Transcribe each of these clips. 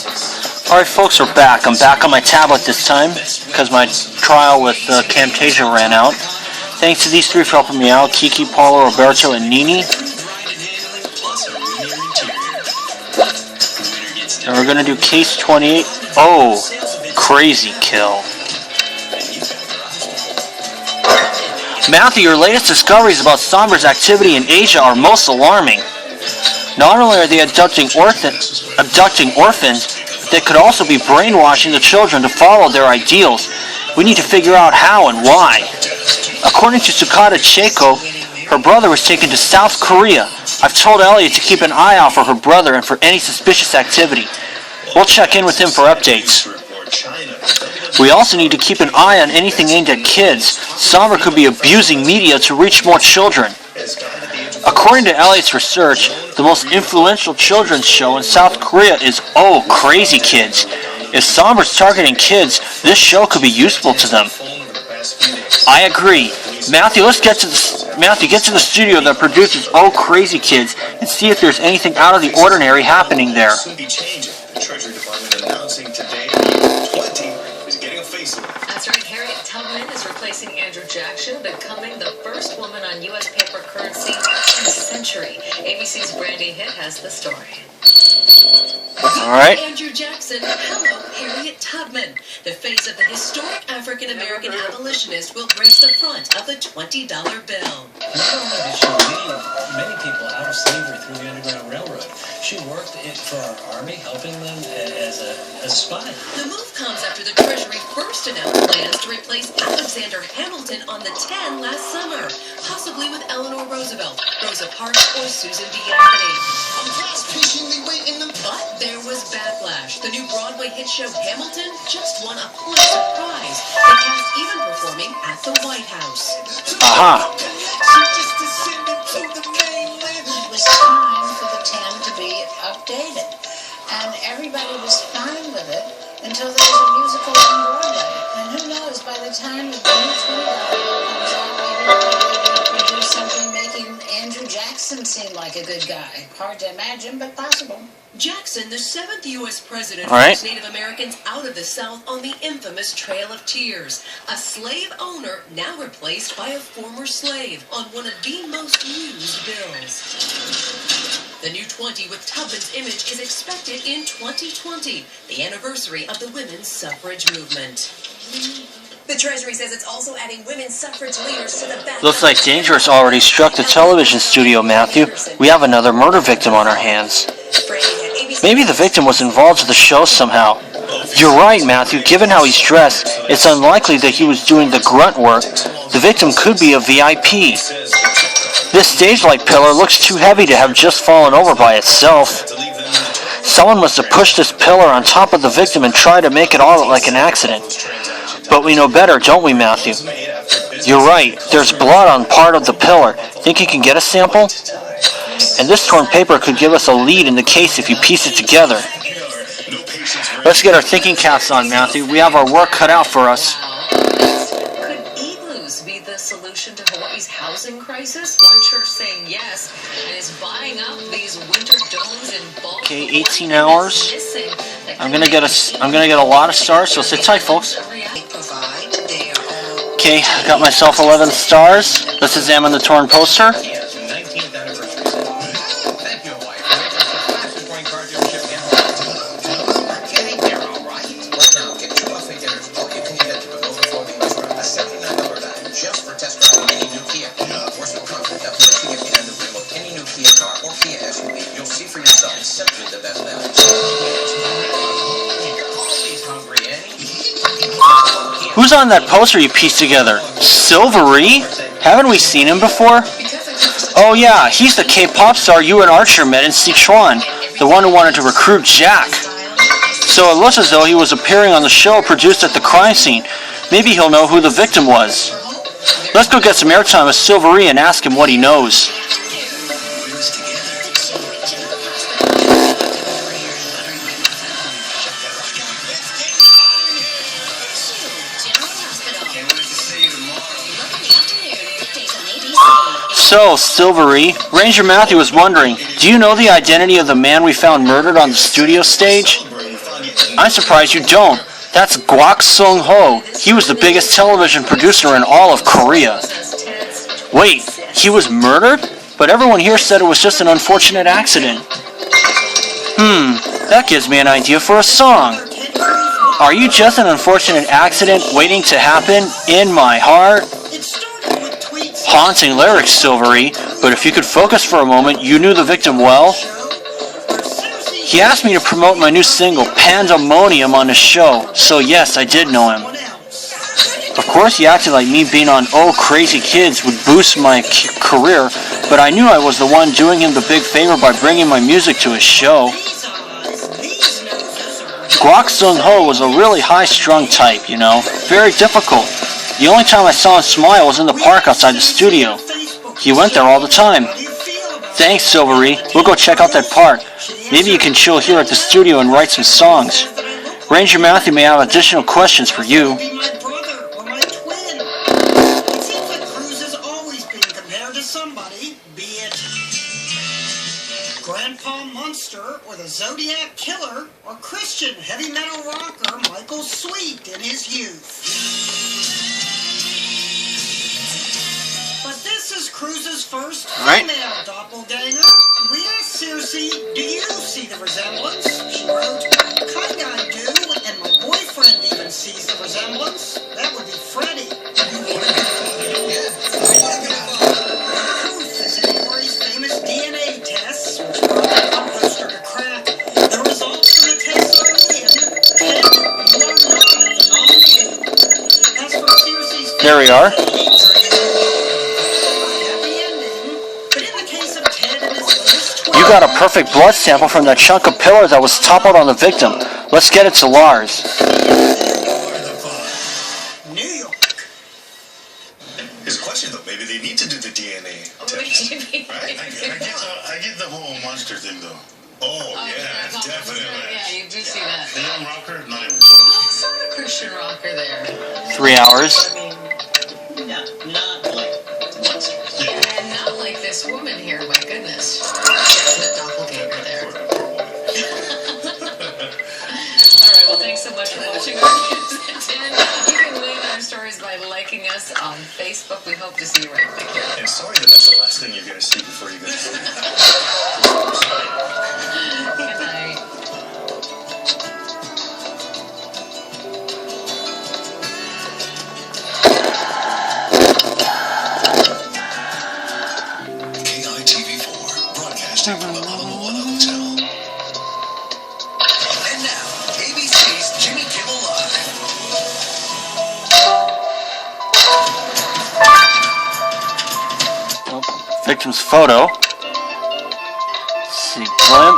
Alright folks, we're back. I'm back on my tablet this time because my trial with Camtasia ran out. Thanks to these three for helping me out, Kiki, Paulo, Roberto, and Nini. And we're going to do case 28. Oh, crazy kill. Matthew, your latest discoveries about Sombra's activity in Asia are most alarming. Not only are they abducting orphans, they could also be brainwashing the children to follow their ideals. We need to figure out how and why. According to Sukata Cheiko, her brother was taken to South Korea. I've told Elliot to keep an eye out for her brother and for any suspicious activity. We'll check in with him for updates. We also need to keep an eye on anything aimed at kids. Sombra could be abusing media to reach more children. According to Elliot's research, the most influential children's show in South Korea is Oh, Crazy Kids. If Sombra's targeting kids, this show could be useful to them. I agree. Matthew, get to the studio that produces Oh, Crazy Kids and see if there's anything out of the ordinary happening there. That's right, Harriet Tubman is replacing Andrew Jackson, becoming the first woman on U.S. paper currency in a century. ABC's Brandy Hitt has the story. All right. Andrew Jackson, hello, Harriet Tubman. The face of the historic African-American abolitionist will grace the front of the $20 bill. Not only did she lead many people out of slavery through the Underground Railroad, she worked for our army, helping them as a spy. The move comes after the Treasury first announced plans to replace Alexander Hamilton on the 10 last summer, possibly with Eleanor Roosevelt, Rosa Parks, or Susan B. Anthony. But there was backlash. The new Broadway hit show Hamilton just won a Pulitzer Prize, the cast even performing at the White House. Aha. It was time for the 10 to be updated, and everybody was fine with it until there was a musical on Broadway. And who knows, by the time the new $20 comes out, maybe they'll produce something making Andrew Jackson seem like a good guy. Hard to imagine, but possible. Jackson, the 7th U.S. president, forced Native Americans out of the South on the infamous Trail of Tears. A slave owner now replaced by a former slave on one of the most used bills. The new 20 with Tubman's image is expected in 2020, the anniversary of the women's suffrage movement. The Treasury says it's also adding women's suffrage leaders to the ballot. Looks like Dangerous already struck the television studio, Matthew. We have another murder victim on our hands. Maybe the victim was involved with the show somehow. You're right, Matthew. Given how he's dressed, it's unlikely that he was doing the grunt work. The victim could be a VIP. This stage light pillar looks too heavy to have just fallen over by itself. Someone must have pushed this pillar on top of the victim and tried to make it all look like an accident. But we know better, don't we, Matthew? You're right. There's blood on part of the pillar. Think you can get a sample? And this torn paper could give us a lead in the case if you piece it together. Let's get our thinking caps on, Matthew. We have our work cut out for us. Could igloos be the solution to Hawaii's housing crisis? One church saying yes and is buying up these winter domes in bulk. Okay, 18 hours. I'm gonna get a lot of stars, so sit tight, folks. Okay, I got myself 11 stars. Let's examine the torn poster. Who's on that poster you pieced together? Silvery? Haven't we seen him before? Oh yeah, he's the K-pop star you and Archer met in Sichuan, the one who wanted to recruit Jack. So it looks as though he was appearing on the show produced at the crime scene. Maybe he'll know who the victim was. Let's go get some airtime with Silvery and ask him what he knows. So, Silvery, Ranger Matthew was wondering, do you know the identity of the man we found murdered on the studio stage? I'm surprised you don't. That's Kwak Sung-ho. He was the biggest television producer in all of Korea. Wait, he was murdered? But everyone here said it was just an unfortunate accident. That gives me an idea for a song. Are you just an unfortunate accident waiting to happen in my heart? Haunting lyrics, Silvery, but if you could focus for a moment, you knew the victim well? He asked me to promote my new single, Pandemonium, on his show, so yes, I did know him. Of course, he acted like me being on Oh Crazy Kids would boost my career, but I knew I was the one doing him the big favor by bringing my music to his show. Kwak Sung-ho was a really high-strung type, you know, very difficult. The only time I saw him smile was in the park outside the studio. He went there all the time. Thanks, Silvery. We'll go check out that park. Maybe you can chill here at the studio and write some songs. Ranger Matthew may have additional questions for you. Somebody, be it Grandpa Munster or the Zodiac Killer or Christian heavy metal rocker Michael Sweet in his youth. But this is Cruz's first female doppelganger. We asked Circe, do you see the resemblance? She wrote, kinda I do, and my boyfriend even sees the resemblance. That would be Freddie. Famous DNA tests, which brought the poster to crack. The results from the tests are in. And you are not the nominee. As for Circe's There we are. happy ending, but in the case of Ted and his latest You got a perfect blood sample from that chunk of pillar that was toppled on the victim. Let's get it to Lars. New York. Here's a question though. Maybe they need to do the DNA test. Right? I get the whole monster thing though. Oh yeah, definitely. Yeah, you do see that. The young rocker, not even close. What sort of Christian rocker there? 3 hours. Not like monsters. And not like this woman here, my goodness. The doppelganger there. Alright, well thanks so much for watching our news at 10. You can weigh in our stories by liking us on Facebook. We hope to see you right back here. And sorry that that's the last thing you're gonna see before you go to sleep. Good night. KITV4, broadcasting from the Honolulu Hotel. And now, ABC's Jimmy Kimmel Live. Victim's photo. Let's see, blimp.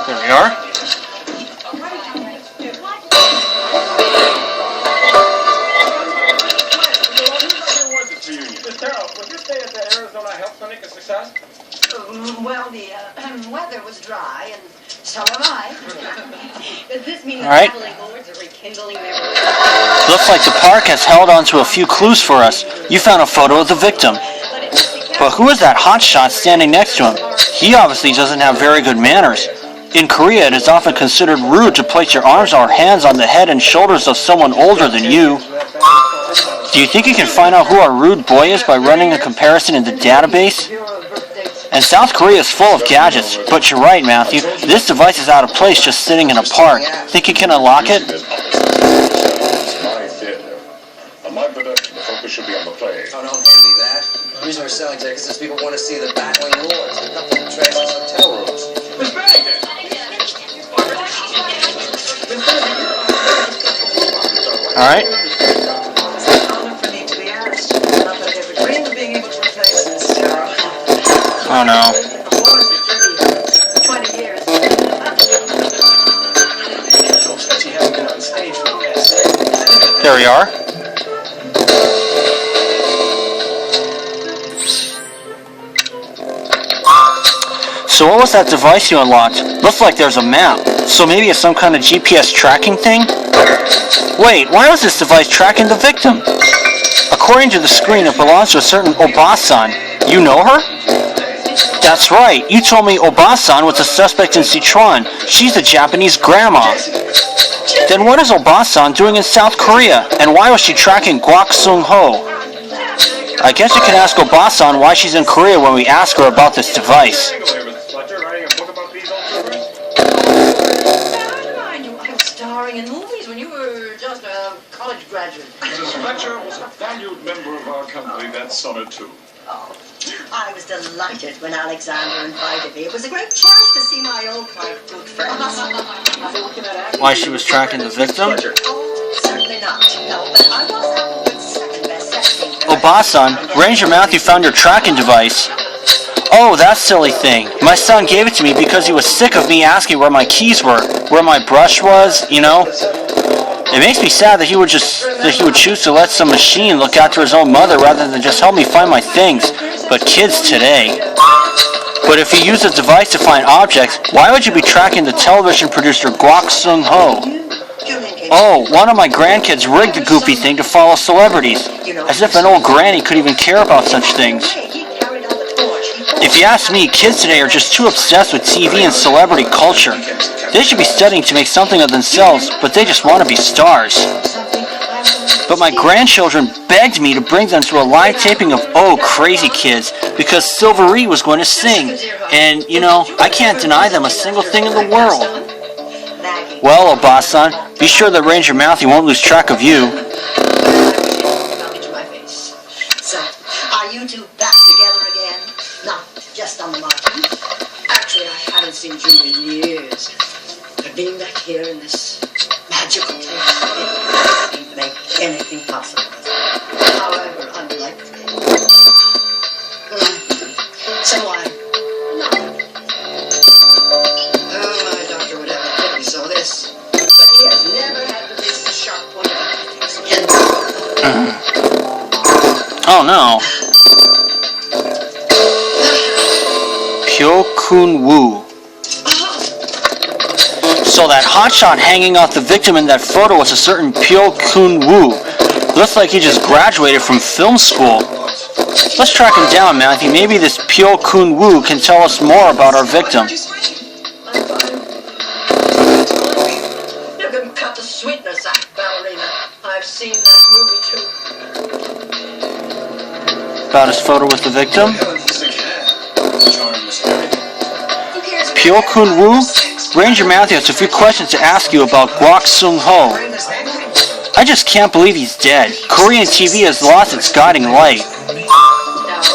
There we are. Was your stay at the Arizona Health Clinic a success? Well, the weather was dry, and so am I. Does this mean All right. the traveling boards are rekindling their... Looks like the park has held on to a few clues for us. You found a photo of the victim. But who is that hotshot standing next to him? He obviously doesn't have very good manners. In Korea, it is often considered rude to place your arms or hands on the head and shoulders of someone older than you. Do you think you can find out who our rude boy is by running a comparison in the database? And South Korea is full of gadgets, but you're right, Matthew. This device is out of place just sitting in a park. Think you can unlock it? My production, the focus should be on the play. Oh, don't hand me that. The reason we're selling tickets is people want to see the battling lords. Nothing to trash as hotel rooms. Miss Bennington! Alright. It's an honor for me to be asked. Not that I ever dreamed of being able to replace Miss Sarah. Oh no. 20 years. Folks, that you haven't been on stage for the past day. There we are. So what was that device you unlocked? Looks like there's a map. So maybe it's some kind of GPS tracking thing? Wait, why was this device tracking the victim? According to the screen, it belongs to a certain Obasan. You know her? That's right. You told me Obasan was a suspect in Sichuan. She's a Japanese grandma. Then what is Obasan doing in South Korea? And why was she tracking Kwak Sung-ho? I guess you can ask Obasan why she's in Korea when we ask her about this device. Starring in movies when you were just a college graduate. Mrs. Fletcher was a valued member of our company that summer, too. Oh, I was delighted when Alexander invited me. It was a great chance to see my old, quite good friends. Why she was tracking the victim? Oh, certainly not. No, but I was Applewood's second best-selling. Obasan, Ranger Matthew found your tracking device. Oh, that silly thing. My son gave it to me because he was sick of me asking where my keys were, where my brush was, you know. It makes me sad that he would choose to let some machine look after his own mother rather than just help me find my things. But kids today. But if you use a device to find objects, why would you be tracking the television producer Kwak Sung-ho? Oh, one of my grandkids rigged the goofy thing to follow celebrities. As if an old granny could even care about such things. If you ask me, kids today are just too obsessed with TV and celebrity culture. They should be studying to make something of themselves, but they just want to be stars. But my grandchildren begged me to bring them to a live taping of Oh Crazy Kids because Silvery was going to sing. And, you know, I can't deny them a single thing in the world. Well, Obasan, be sure that Ranger Matthew won't lose track of you. So, are you two back together again? Not just on the margin. Actually, I haven't seen Julie in years. But being back here in this magical place, it didn't make anything possible. However unlikely. So my doctor would have told me so this, but he has never had the least sharp point of ethics. Oh no. Pyo Kun-woo. So that hotshot hanging off the victim in that photo was a certain Pyo Kun-woo. Looks like he just graduated from film school. Let's track him down, Matthew. Maybe this Pyo Kun-woo can tell us more about our victim. You can cut the sweetness out, ballerina. I've seen that movie too. About his photo with the victim? Pyo Kun-woo? Ranger Matthew has a few questions to ask you about Kwak Sung-ho. I just can't believe he's dead. Korean TV has lost its guiding light.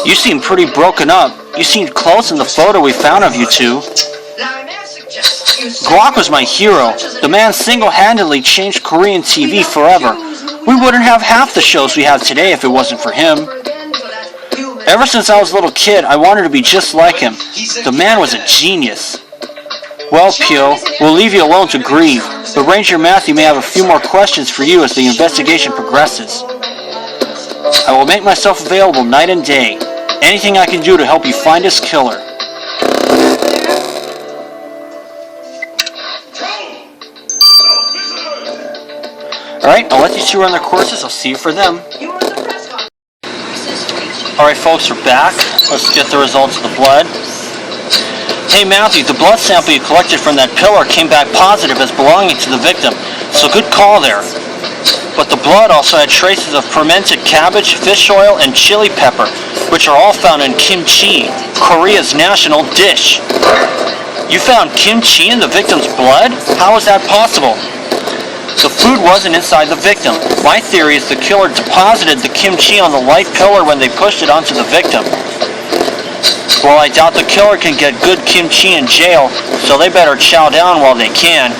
You seem pretty broken up. You seemed close in the photo we found of you two. Kwak was my hero. The man single-handedly changed Korean TV forever. We wouldn't have half the shows we have today if it wasn't for him. Ever since I was a little kid, I wanted to be just like him. The man was a genius. Well, Pyo, we'll leave you alone to grieve, but Ranger Matthew may have a few more questions for you as the investigation progresses. I will make myself available night and day. Anything I can do to help you find his killer. Alright, I'll let these two run their courses. I'll see you for them. Alright folks, we're back. Let's get the results of the blood. Hey Matthew, the blood sample you collected from that pillar came back positive as belonging to the victim, so good call there. But the blood also had traces of fermented cabbage, fish oil, and chili pepper, which are all found in kimchi, Korea's national dish. You found kimchi in the victim's blood? How is that possible? The food wasn't inside the victim. My theory is the killer deposited the kimchi on the light pillar when they pushed it onto the victim. Well, I doubt the killer can get good kimchi in jail, so they better chow down while they can.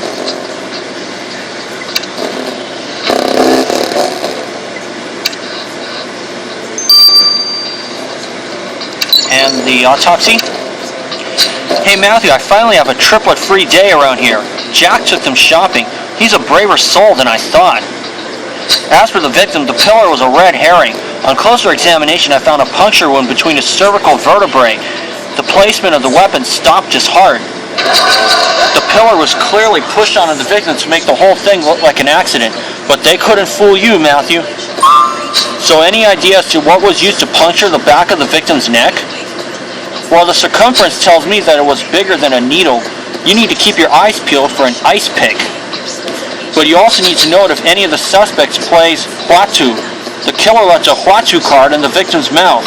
And the autopsy? Hey Matthew, I finally have a triplet-free day around here. Jack took them shopping. He's a braver soul than I thought. As for the victim, the pillar was a red herring. On closer examination, I found a puncture wound between his cervical vertebrae. The placement of the weapon stopped his heart. The pillar was clearly pushed onto the victim to make the whole thing look like an accident, but they couldn't fool you, Matthew. So any idea as to what was used to puncture the back of the victim's neck? While the circumference tells me that it was bigger than a needle, you need to keep your eyes peeled for an ice pick. But you also need to note if any of the suspects plays Huatu. The killer left a Huatu card in the victim's mouth.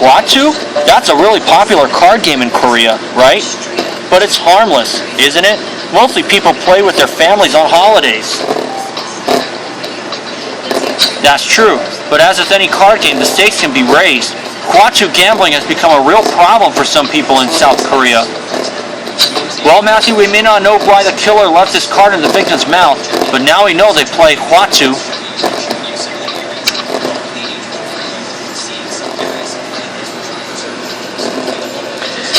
Huatu? That's a really popular card game in Korea, right? But it's harmless, isn't it? Mostly people play with their families on holidays. That's true, but as with any card game, the stakes can be raised. Huatu gambling has become a real problem for some people in South Korea. Well, Matthew, we may not know why the killer left this card in the victim's mouth, but now we know they play Huatu.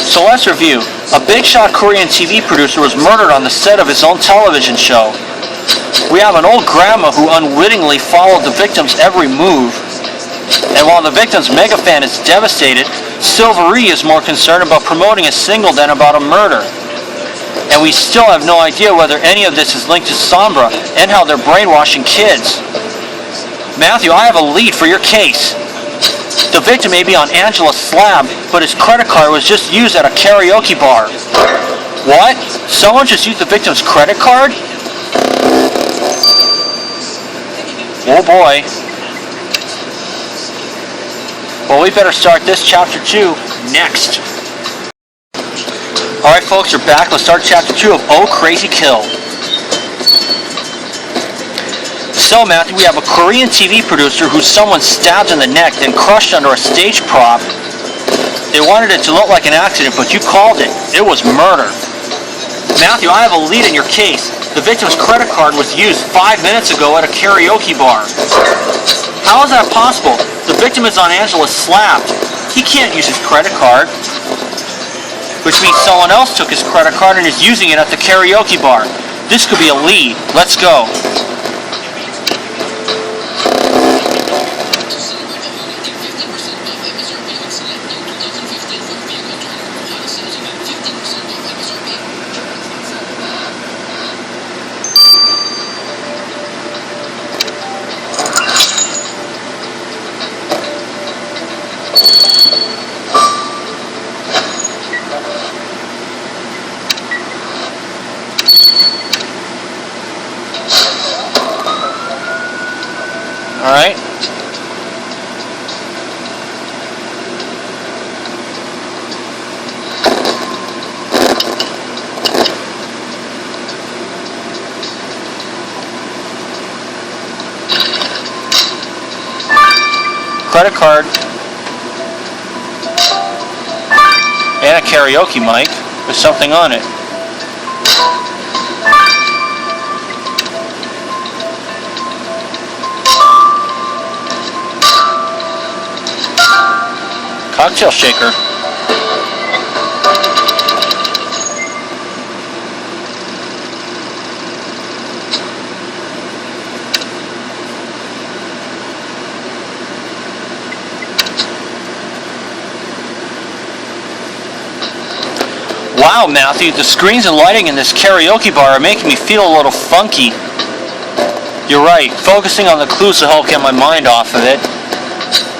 So let's review. A big-shot Korean TV producer was murdered on the set of his own television show. We have an old grandma who unwittingly followed the victim's every move. And while the victim's mega fan is devastated, Silvery is more concerned about promoting a single than about a murder. And we still have no idea whether any of this is linked to Sombra and how they're brainwashing kids. Matthew, I have a lead for your case. The victim may be on Angela's slab, but his credit card was just used at a karaoke bar. What? Someone just used the victim's credit card? Oh boy. Well, we better start this chapter 2 next. Alright folks, we're back. Let's start chapter 2 of Oh Crazy Kill. So Matthew, we have a Korean TV producer who someone stabbed in the neck then crushed under a stage prop. They wanted it to look like an accident, but you called it. It was murder. Matthew, I have a lead in your case. The victim's credit card was used 5 minutes ago at a karaoke bar. How is that possible? The victim is on Angela's slab. He can't use his credit card. Which means someone else took his credit card and is using it at the karaoke bar. This could be a lead. Let's go. Alright. Credit card. And a karaoke mic with something on it. Cocktail shaker. Wow, Matthew, the screens and lighting in this karaoke bar are making me feel a little funky. You're right, focusing on the clues will help get my mind off of it.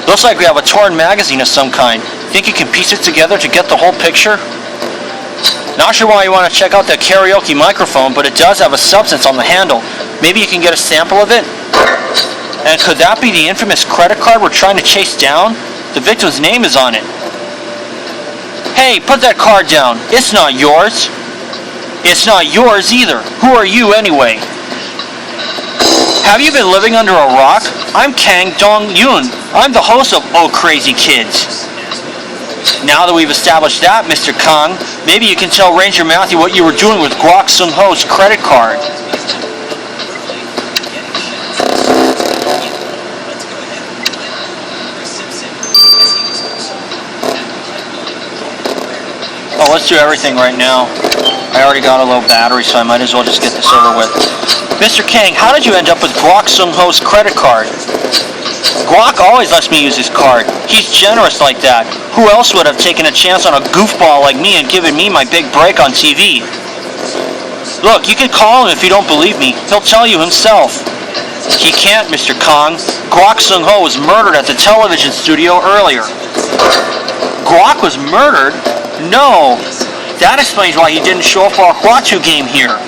Looks like we have a torn magazine of some kind. Think you can piece it together to get the whole picture? Not sure why you want to check out that karaoke microphone, but it does have a substance on the handle. Maybe you can get a sample of it? And could that be the infamous credit card we're trying to chase down? The victim's name is on it. Hey, put that card down. It's not yours. It's not yours either. Who are you anyway? Have you been living under a rock? I'm Kang Dong-yoon. I'm the host of Oh Crazy Kids. Now that we've established that, Mr. Kang, maybe you can tell Ranger Matthew what you were doing with Kwok Sung-ho's credit card. Oh, let's do everything right now. I already got a low battery, so I might as well just get this over with. Mr. Kang, how did you end up with Kwok Sung-ho's credit card? Kwok always lets me use his card. He's generous like that. Who else would have taken a chance on a goofball like me and given me my big break on TV? Look, you can call him if you don't believe me. He'll tell you himself. He can't, Mr. Kang. Kwok Sung-ho was murdered at the television studio earlier. Guac was murdered? No. That explains why he didn't show up for our Huatu game here.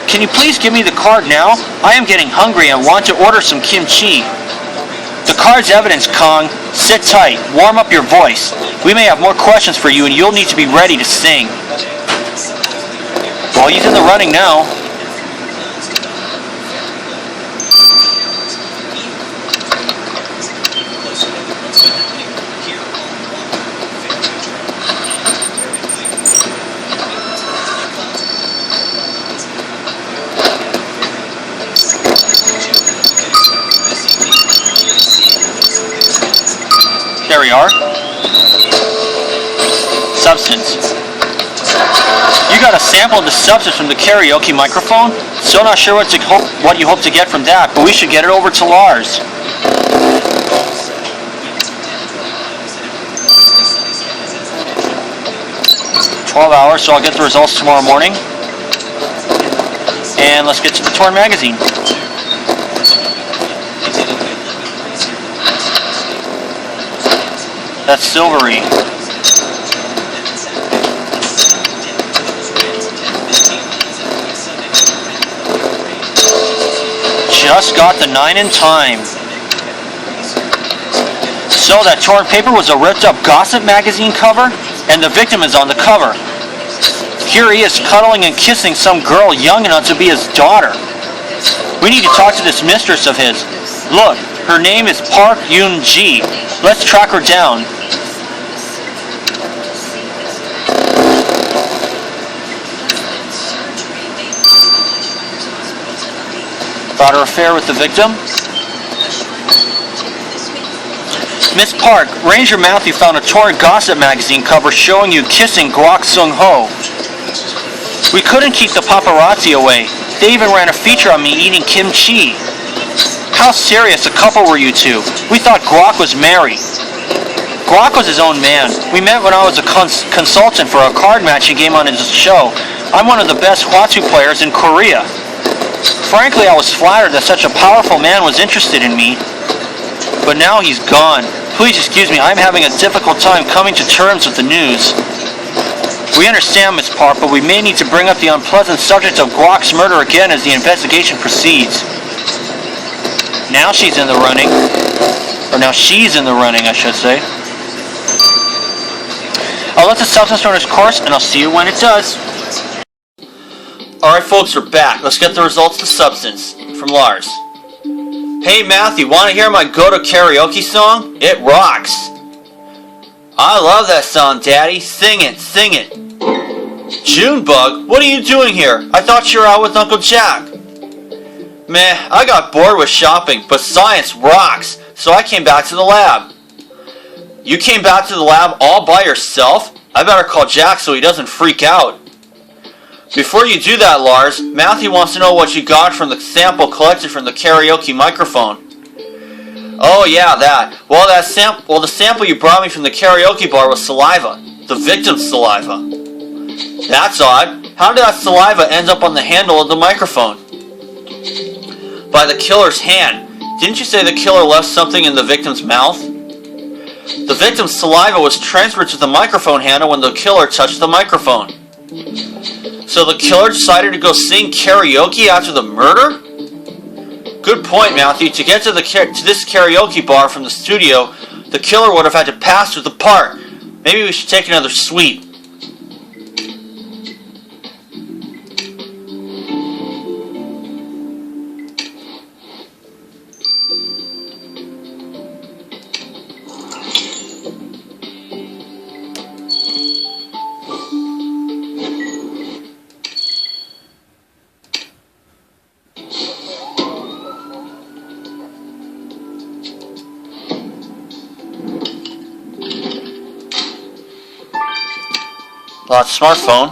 Can you please give me the card now? I am getting hungry and want to order some kimchi. The card's evidence, Kong. Sit tight. Warm up your voice. We may have more questions for you and you'll need to be ready to sing. Well, he's in the running now. There we are. Substance. You got a sample of the substance from the karaoke microphone? Still not sure what you hope to get from that, but we should get it over to Lars. $12, so I'll get the results tomorrow morning. And let's get to the Torn magazine. That's silvery. Just got the 9 in time. So that torn paper was a ripped up gossip magazine cover, and the victim is on the cover. Here he is cuddling and kissing some girl young enough to be his daughter. We need to talk to this mistress of his. Look, her name is Park Yoon-ji. Let's track her down. About her affair with the victim? Miss Park, Ranger Matthew found a torn gossip magazine cover showing you kissing Guak Sung-ho. We couldn't keep the paparazzi away. They even ran a feature on me eating kimchi. How serious a couple were you two? We thought Guak was married. Guak was his own man. We met when I was a consultant for a card matching game on his show. I'm one of the best Huatu players in Korea. Frankly, I was flattered that such a powerful man was interested in me. But now he's gone. Please excuse me, I'm having a difficult time coming to terms with the news. We understand, Miss Park, but we may need to bring up the unpleasant subject of Guak's murder again as the investigation proceeds. Now she's in the running. Or now she's in the running, I should say. I'll let the substance run its course, and I'll see you when it does. Alright folks, we're back. Let's get the results to substance. From Lars. Hey Matthew, want to hear my go-to karaoke song? It rocks. I love that song, Daddy. Sing it, sing it. Junebug, what are you doing here? I thought you were out with Uncle Jack. Meh, I got bored with shopping, but science rocks, so I came back to the lab. You came back to the lab all by yourself? I better call Jack so he doesn't freak out. Before you do that, Lars, Matthew wants to know what you got from the sample collected from the karaoke microphone. Oh yeah, that. Well, the sample you brought me from the karaoke bar was saliva. The victim's saliva. That's odd. How did that saliva end up on the handle of the microphone? By the killer's hand. Didn't you say the killer left something in the victim's mouth? The victim's saliva was transferred to the microphone handle when the killer touched the microphone. So the killer decided to go sing karaoke after the murder? Good point, Matthew. To get to this karaoke bar from the studio, the killer would have had to pass through the park. Maybe we should take another sweep. Smartphone.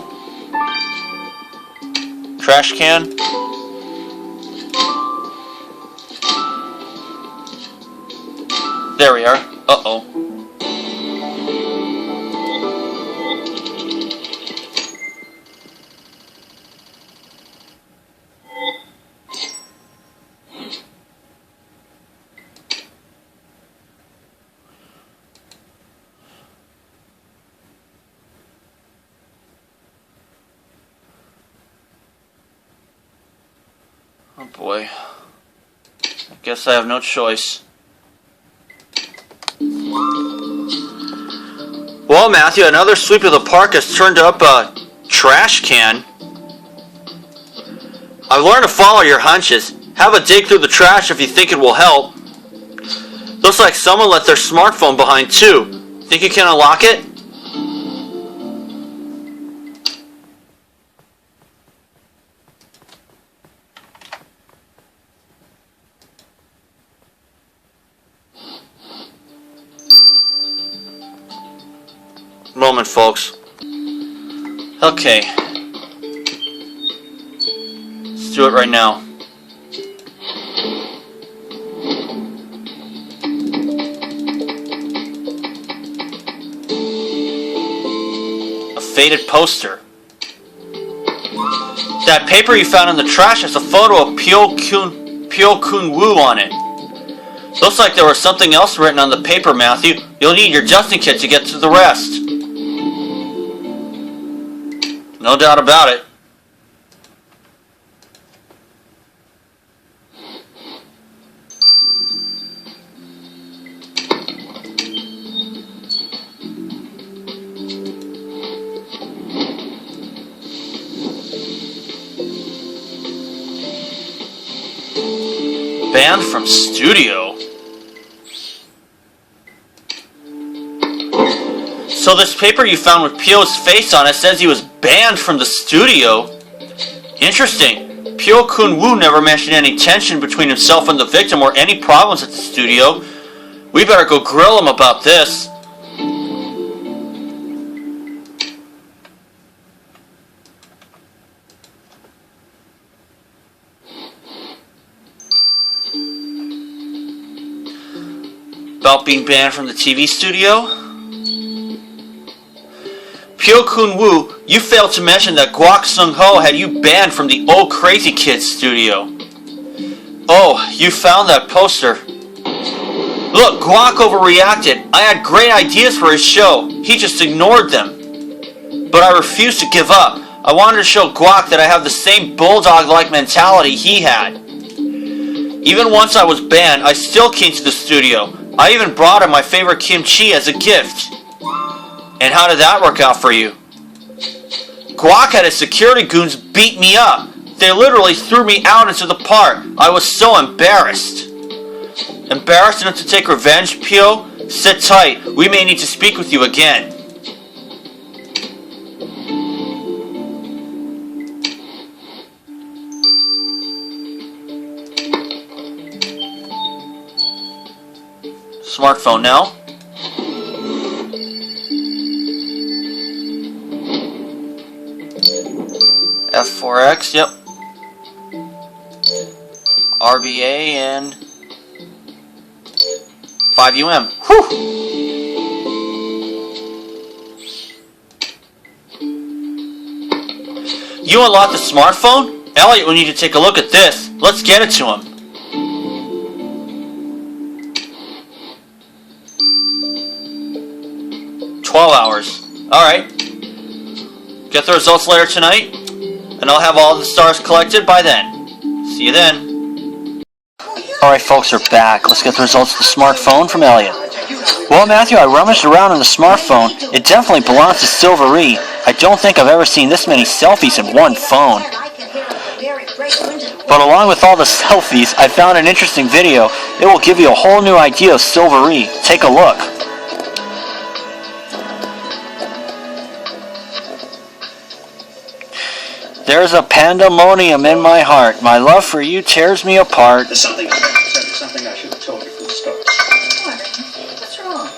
Trash can. There we are. Uh-oh. Oh boy. I guess I have no choice. Well, Matthew, another sweep of the park has turned up a trash can. I've learned to follow your hunches. Have a dig through the trash if you think it will help. Looks like someone left their smartphone behind too. Think you can unlock it? Moment, folks. Okay. Let's do it right now. A faded poster. That paper you found in the trash has a photo of Pyo Kun Woo on it. Looks like there was something else written on the paper, Matthew. You'll need your Justin kit to get to the rest. No doubt about it. Banned from studio. So this paper you found with Pyo's face on it says he was banned from the studio? Interesting. Pyo Kun Woo never mentioned any tension between himself and the victim or any problems at the studio. We better go grill him about this. About being banned from the TV studio? Pyo Kun Woo, you failed to mention that Guak Sung Ho had you banned from the Old Crazy Kids studio. Oh, you found that poster. Look, Guak overreacted. I had great ideas for his show. He just ignored them. But I refused to give up. I wanted to show Guak that I have the same bulldog-like mentality he had. Even once I was banned, I still came to the studio. I even brought him my favorite kimchi as a gift. And how did that work out for you? Guak had his security goons beat me up. They literally threw me out into the park. I was so embarrassed. Embarrassed enough to take revenge, Pyo? Sit tight. We may need to speak with you again. Smartphone now. F4X, yep. RBA and 5UM. Whew! You unlocked the smartphone? Elliot will need to take a look at this. Let's get it to him. $12. Alright. Get the results later tonight, and I'll have all the stars collected by then. See you then. Alright folks, we're back. Let's get the results of the smartphone from Elliot. Well, Matthew, I rummaged around in the smartphone. It definitely belongs to Silvery. I don't think I've ever seen this many selfies in one phone. But along with all the selfies, I found an interesting video. It will give you a whole new idea of Silvery. Take a look. There's a pandemonium in my heart. My love for you tears me apart. There's something I have to tell you, something I should have told you from the start. What? What's wrong?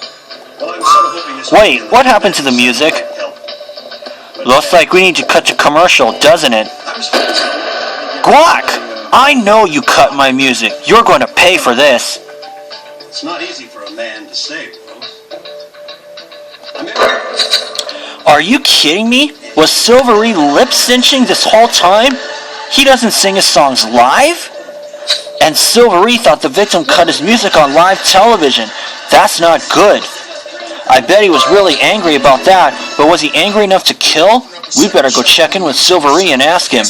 Well, I'm sort of hoping this. Wait, what happened to the music? Looks like we need to cut to commercial, doesn't it? Guak! I know you cut my music. You're going to pay for this. It's not easy for a man to say, Rose. Are you kidding me? Was Silvery lip-cinching this whole time? He doesn't sing his songs live? And Silvery thought the victim cut his music on live television. That's not good. I bet he was really angry about that, but was he angry enough to kill? We better go check in with Silvery and ask him.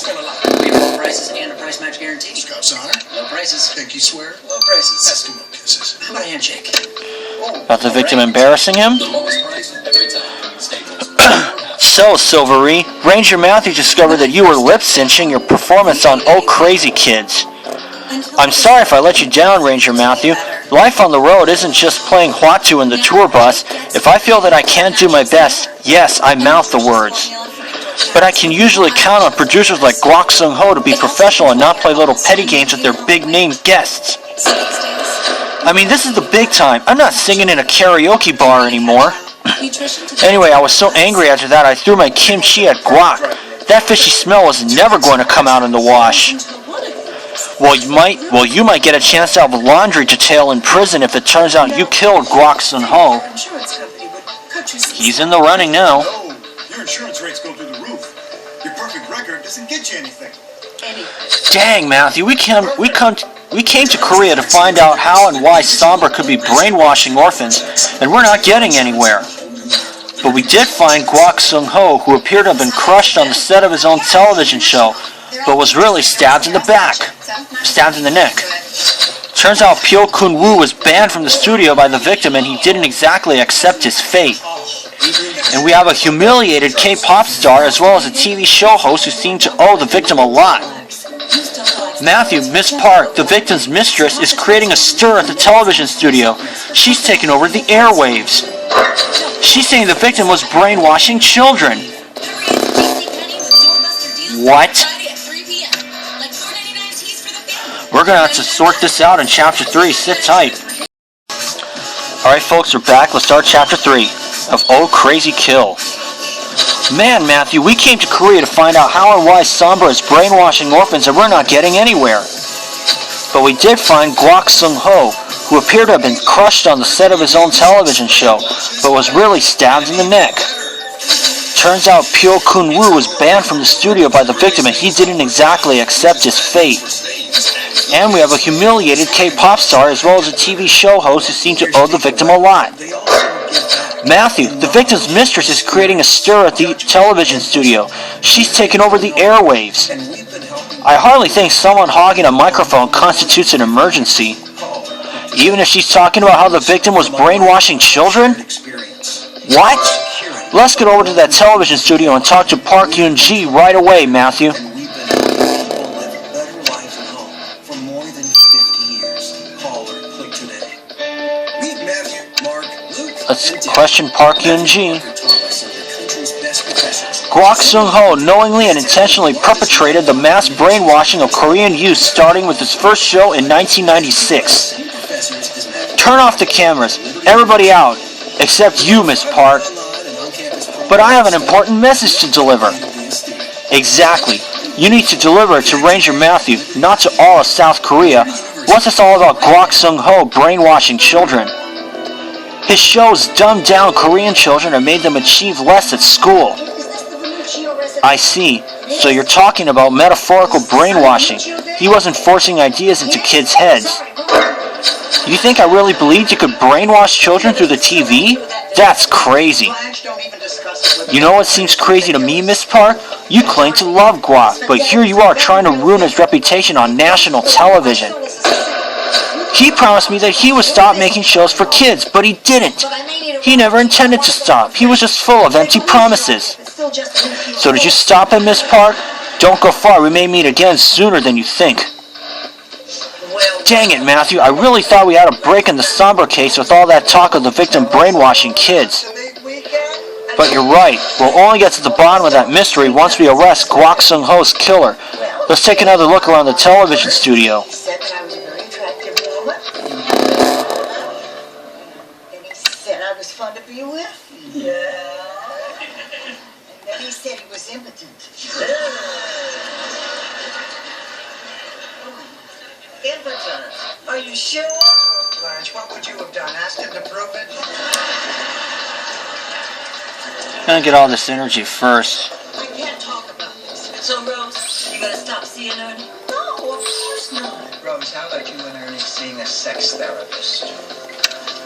Prices and a price match guarantee. Connor? Low prices. Pinky swear? Low prices. Eskimo kisses. How about a handshake? About the victim embarrassing him? The lowest price every time. Staples. So, Silvery, Ranger Matthew discovered that you were lip-cinching your performance on Oh Crazy Kids. I'm sorry if I let you down, Ranger Matthew. Life on the road isn't just playing Huatu in the tour bus. If I feel that I can't do my best, yes, I mouth the words. But I can usually count on producers like Guak Sung Ho to be professional and not play little petty games with their big-name guests. I mean, this is the big time. I'm not singing in a karaoke bar anymore. Anyway, I was so angry after that I threw my kimchi at Guak. That fishy smell was never going to come out in the wash. Well, you might get a chance to have laundry to tail in prison if it turns out you killed Guak Sung Ho. He's in the running now. No, your insurance rates go through the roof. Your perfect record doesn't get you anything. Dang, Matthew, we came to Korea to find out how and why Sombra could be brainwashing orphans, and we're not getting anywhere. But we did find Guak Sung Ho, who appeared to have been crushed on the set of his own television show, but was really stabbed in the neck. Turns out Pyo Kun Woo was banned from the studio by the victim, and he didn't exactly accept his fate. And we have a humiliated K-pop star as well as a TV show host who seem to owe the victim a lot. Matthew, Miss Park, the victim's mistress, is creating a stir at the television studio. She's taken over the airwaves. She's saying the victim was brainwashing children. What? We're going to have to sort this out in Chapter 3. Sit tight. Alright folks, we're back. Let's start Chapter 3 of Oh Crazy Kill. Man, Matthew, we came to Korea to find out how and why Sombra is brainwashing orphans and we're not getting anywhere. But we did find Guak Sung Ho, who appeared to have been crushed on the set of his own television show, but was really stabbed in the neck. Turns out Pyo Kun Woo was banned from the studio by the victim and he didn't exactly accept his fate. And we have a humiliated K-pop star as well as a TV show host who seem to owe the victim a lot. Matthew, the victim's mistress, is creating a stir at the television studio. She's taken over the airwaves. I hardly think someone hogging a microphone constitutes an emergency. Even if she's talking about how the victim was brainwashing children? What? Let's get over to that television studio and talk to Park Yoon-ji right away, Matthew. Let's question Park Yoon-ji. Guak Sung Ho knowingly and intentionally perpetrated the mass brainwashing of Korean youth starting with his first show in 1996. Turn off the cameras. Everybody out. Except you, Miss Park. But I have an important message to deliver. Exactly. You need to deliver it to Ranger Matthew, not to all of South Korea. What's this all about Guak Sung Ho brainwashing children? His shows dumbed down Korean children and made them achieve less at school. I see. So you're talking about metaphorical brainwashing. He wasn't forcing ideas into kids' heads. You think I really believed you could brainwash children through the TV? That's crazy. You know what seems crazy to me, Miss Park? You claim to love Guak, but here you are trying to ruin his reputation on national television. He promised me that he would stop making shows for kids, but he didn't. He never intended to stop. He was just full of empty promises. So did you stop him, Miss Park? Don't go far. We may meet again sooner than you think. Dang it, Matthew. I really thought we had a break in the Sombra case with all that talk of the victim brainwashing kids. But you're right. We'll only get to the bottom of that mystery once we arrest Guak Sung Ho's killer. Let's take another look around the television studio. I was fun to be with. Yeah. And then he said he was impotent. Impotent? Are you sure? Blanche, what would you have done? Asked him to prove it? I'm gonna get all this energy first. I can't talk about this. So, Rose, you gonna stop seeing Ernie? No, of course not. Rose, how about you and Ernie seeing a sex therapist?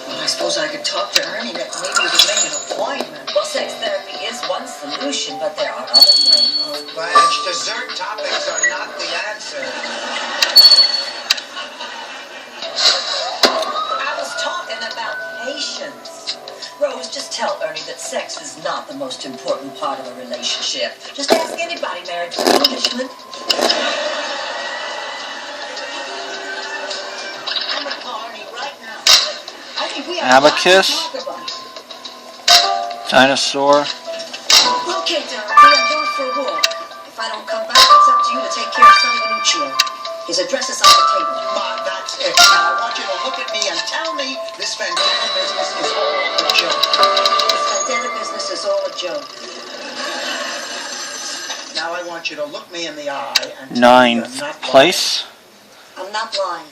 Well, I suppose I could talk to Ernie, that maybe we could make an appointment. Well, sex therapy is one solution, but there are other ways. Oh, Blanche, dessert toppings are not the answer. patience. Rose, just tell Ernie that sex is not the most important part of a relationship. Just ask anybody married to an Englishman. I'm gonna call Ernie right now. I think we have Abacus. Dinosaur. Okay, Dorothy, I'm going for a walk. If I don't come back, it's up to you to take care of Sonny Venuccio. His address is on the table. Ma, that's it. Now I want you to look at me and tell me this vendetta business is all a joke. This vendetta business is all a joke. Now I want you to look me in the eye and tell me Ninth you're not place. I'm not lying.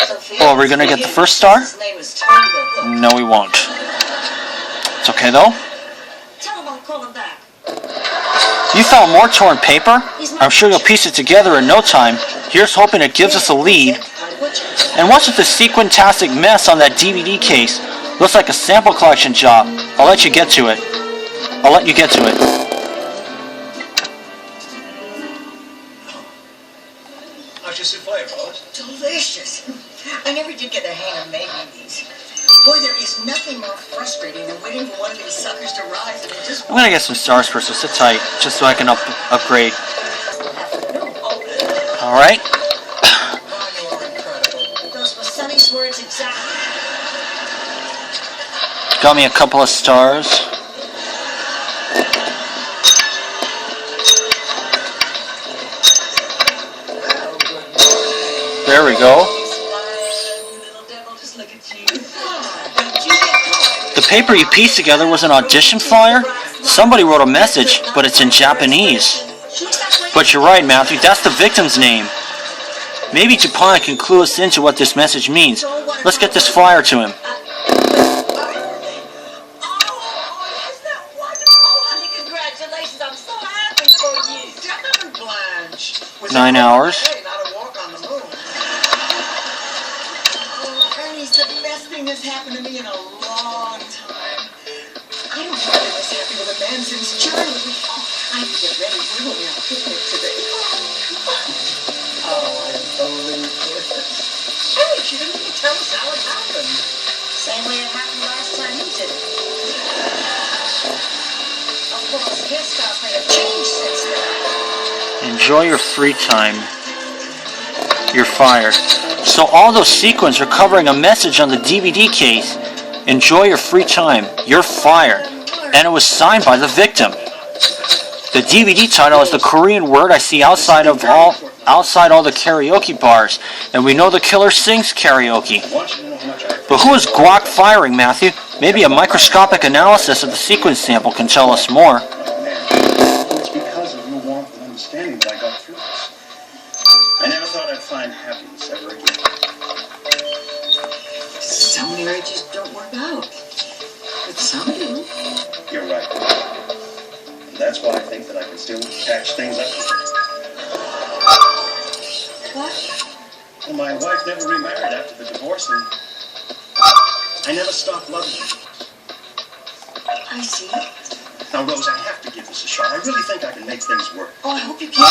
Sophia, Oh, are we gonna get the first star? his name is Tony the Hook. No, we won't. It's okay though. Tell him I'll call him back. You found more torn paper? I'm sure you'll piece it together in no time. Here's hoping it gives us a lead. And what's with the sequin-tastic mess on that DVD case? Looks like a sample collection job. I'll let you get to it. How's your souffle, Rose? Delicious. I never did get a hand of making these. Boy, there is nothing more frustrating than waiting for one of these suckers to rise and it just... I'm gonna get some stars first, so sit tight, just so I can upgrade. Alright. Those were Sonny's words exactly. Got me a couple of stars. There we go. The paper you pieced together was an audition flyer? Somebody wrote a message, but it's in Japanese. But you're right, Matthew, that's the victim's name. Maybe Japan can clue us into what this message means. Let's get this flyer to him. Congratulations, I'm so happy for you. 9 hours. Ernie's the best thing that's happened to me in a long time. I don't think I was happy with a man since Charlie. I have to get ready. We're going on a picnic today. Oh, I believe it. Hey, she didn't even tell us how it happened. Same way it happened last time you did it. Of course, hairstyles may have changed since then. Enjoy your free time. You're fired. So all those sequins are covering a message on the DVD case. Enjoy your free time. You're fired. And it was signed by the victim. The DVD title is the Korean word I see outside all the karaoke bars. And we know the killer sings karaoke. But who is Guac firing, Matthew? Maybe a microscopic analysis of the sequence sample can tell us more. It's because of your warmth and understanding that I got through this. I never thought I'd find happiness ever again. Some marriages don't work out. But some do. You're right. And that's why I think that I can still patch things up. What? Well, my wife never remarried after the divorce, and I never stopped loving her. I see. Now, Rose, I have to give this a shot. I really think I can make things work. Oh, I hope you can.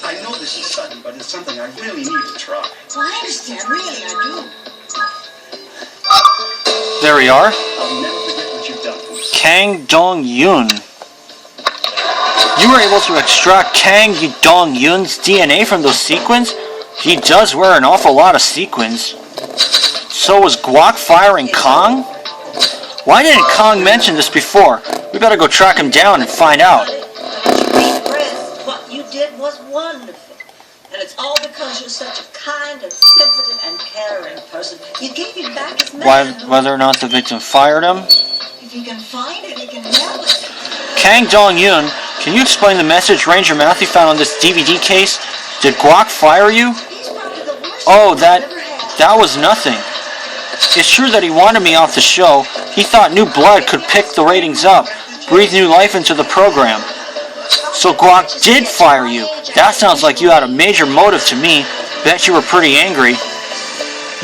I know this is sudden, but it's something I really need to try. Well, I understand. Really, I do. There we are. I'll never forget what you've done for me. Kang Dong-yoon. You were able to extract Kang Dong-yoon's DNA from those sequins? He does wear an awful lot of sequins. So was Guac firing Kong? Why didn't Kong mention this before? We better go track him down and find out. What you did was wonderful. And it's all because you're such a kind and sensitive and caring person. You gave him back his man. Whether or not the victim fired him? If he can find it, he can help it. Kang Dong-yoon, can you explain the message Ranger Matthew found on this DVD case? Did Guac fire you? Oh, that was nothing. It's true that he wanted me off the show. He thought new blood could pick the ratings up, breathe new life into the program. So Guac did fire you. That sounds like you had a major motive to me. Bet you were pretty angry.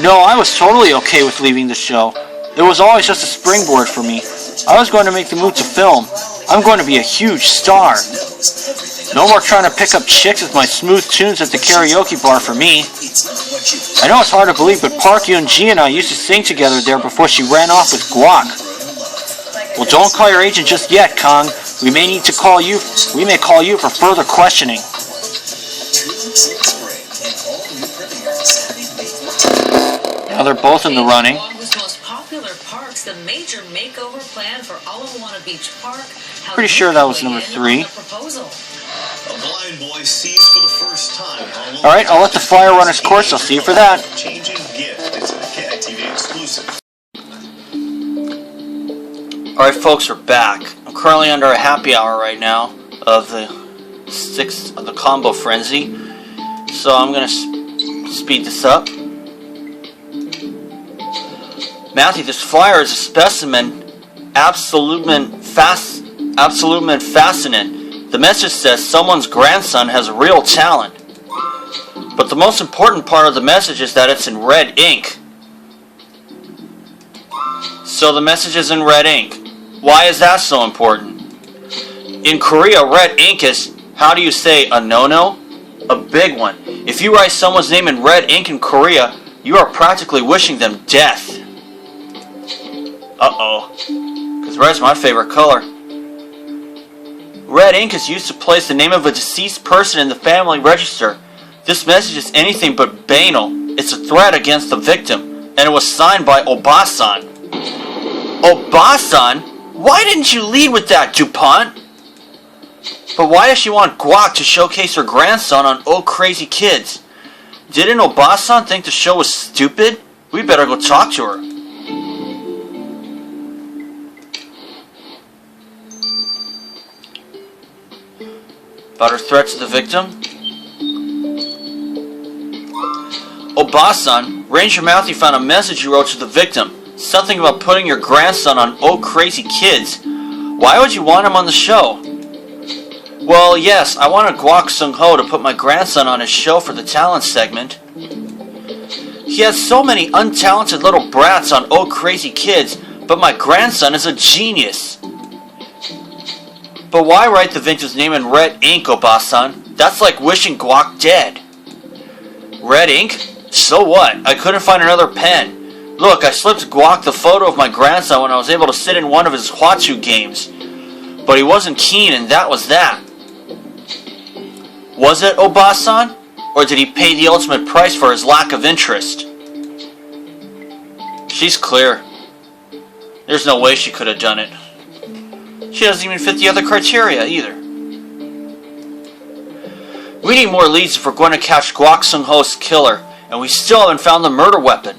No, I was totally okay with leaving the show. It was always just a springboard for me. I was going to make the move to film. I'm going to be a huge star. No more trying to pick up chicks with my smooth tunes at the karaoke bar for me. I know it's hard to believe, but Park Yoon-ji and I used to sing together there before she ran off with Guak. Well, don't call your agent just yet, Kong. We may call you for further questioning. Now they're both in the running. Oahu's most popular parks, the major makeover plan for Ala Moana Beach Park. Pretty sure that was number 3. A blind boy sees for the first time. Alright, I'll let the flyer run its course. I'll see you for that. Changing gift. It's a Cat TV exclusive. Alright folks, we're back. I'm currently under a happy hour right now of the combo frenzy. So I'm going to speed this up. Matthew, this flyer is a specimen, absolutely fascinating. The message says someone's grandson has real talent. But the most important part of the message is that it's in red ink. So the message is in red ink. Why is that so important? In Korea, red ink is, how do you say, a no-no? A big one. If you write someone's name in red ink in Korea, you are practically wishing them death. Uh-oh. Because red's my favorite color. Red ink is used to place the name of a deceased person in the family register. This message is anything but banal. It's a threat against the victim, and it was signed by Obasan. Obasan? Why didn't you lead with that, DuPont? But why does she want Guak to showcase her grandson on Oh Crazy Kids? Didn't Obasan think the show was stupid? We better go talk to her. About her threat to the victim? Obasan, Ranger Matthew found a message you wrote to the victim. Something about putting your grandson on Oh Crazy Kids. Why would you want him on the show? Well, yes, I wanted Guak Sung-ho to put my grandson on his show for the talent segment. He has so many untalented little brats on Oh Crazy Kids, but my grandson is a genius. But why write the victim's name in red ink, Obasan? That's like wishing Guak dead. Red ink? So what? I couldn't find another pen. Look, I slipped Guak the photo of my grandson when I was able to sit in one of his Hwatsu games. But he wasn't keen, and that was that. Was it, Obasan? Or did he pay the ultimate price for his lack of interest? She's clear. There's no way she could have done it. She doesn't even fit the other criteria either. We need more leads if we're going to catch Guak Sung-ho's killer, and we still haven't found the murder weapon.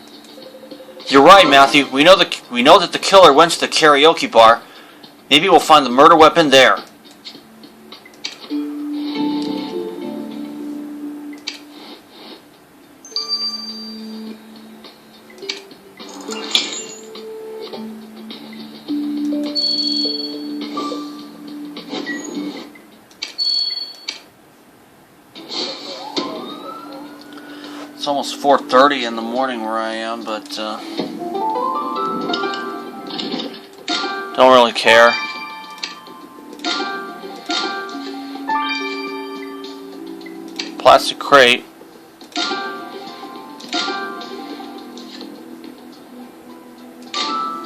You're right, Matthew. We know that the killer went to the karaoke bar. Maybe we'll find the murder weapon there. It's almost 4:30 in the morning where I am, but don't really care. Plastic crate.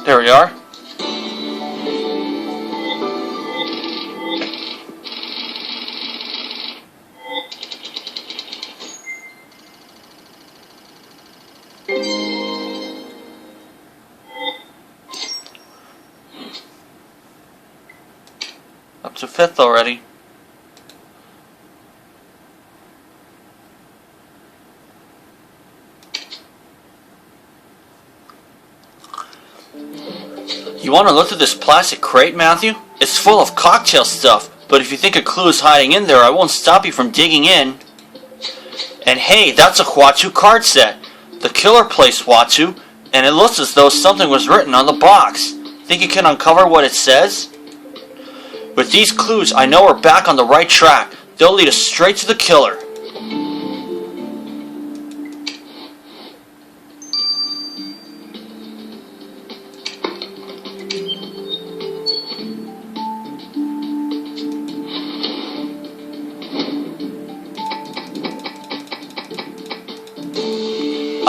There we are. Up to 5th already. You want to look at this plastic crate, Matthew? It's full of cocktail stuff, but if you think a clue is hiding in there, I won't stop you from digging in. And hey, that's a Hwatsu card set. The killer plays Hwatsu, and it looks as though something was written on the box. Think you can uncover what it says? With these clues, I know we're back on the right track. They'll lead us straight to the killer.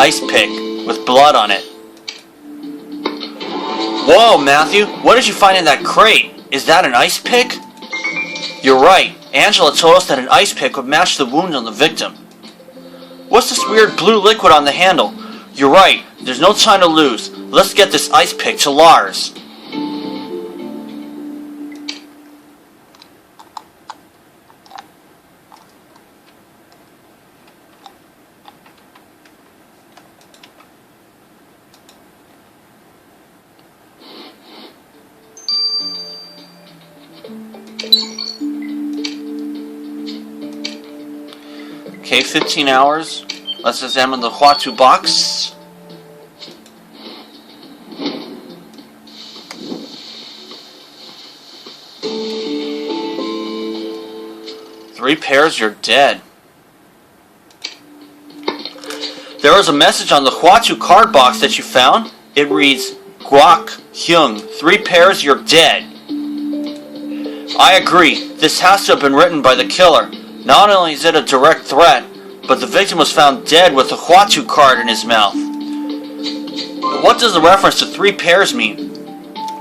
ice pick with blood on it. Whoa, Matthew, what did you find in that crate? Is that an ice pick? You're right. Angela told us that an ice pick would match the wound on the victim. What's this weird blue liquid on the handle? You're right. There's no time to lose. Let's get this ice pick to Lars. Okay, 15 hours. Let's examine the Huatu box. Three pairs, you're dead. There was a message on the Huatu card box that you found. It reads, Guak Hyung, 3 pairs, you're dead. I agree. This has to have been written by the killer. Not only is it a direct threat, but the victim was found dead with a Huatu card in his mouth. But what does the reference to 3 pairs mean?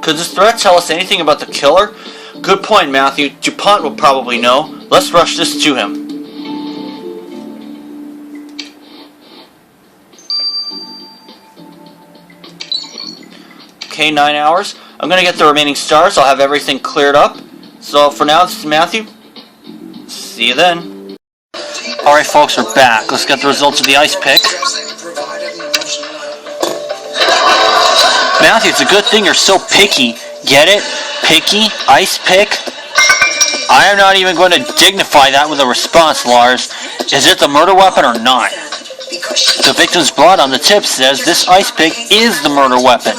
Could this threat tell us anything about the killer? Good point, Matthew. DuPont will probably know. Let's rush this to him. Okay, 9 hours. I'm going to get the remaining stars. I'll have everything cleared up. So for now, this is Matthew. See you then. Alright folks, we're back. Let's get the results of the ice pick. Matthew, it's a good thing you're so picky. Get it? Picky? Ice pick? I am not even going to dignify that with a response, Lars. Is it the murder weapon or not? The victim's blood on the tip says this ice pick is the murder weapon.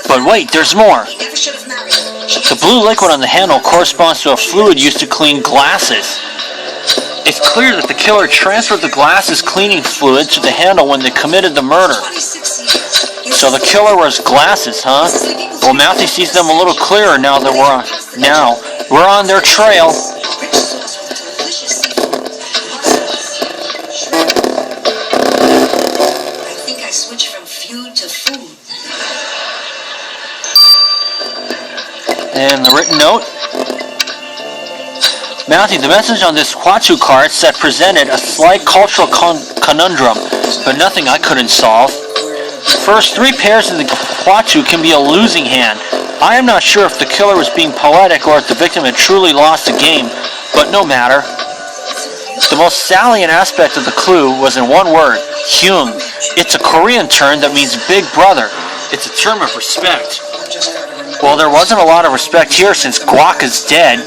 But wait, there's more. The blue liquid on the handle corresponds to a fluid used to clean glasses. It's clear that the killer transferred the glasses cleaning fluid to the handle when they committed the murder. So the killer wears glasses, huh? Well, Matthew sees them a little clearer now that we're on their trail. I think I switched from feud to food. And the written note. Matthew, the message on this Huatu card said presented a slight cultural conundrum, but nothing I couldn't solve. First, 3 pairs in the Huatu can be a losing hand. I am not sure if the killer was being poetic or if the victim had truly lost the game, but no matter. The most salient aspect of the clue was in one word, Hyung. It's a Korean term that means big brother. It's a term of respect. Well, there wasn't a lot of respect here since Guak is dead.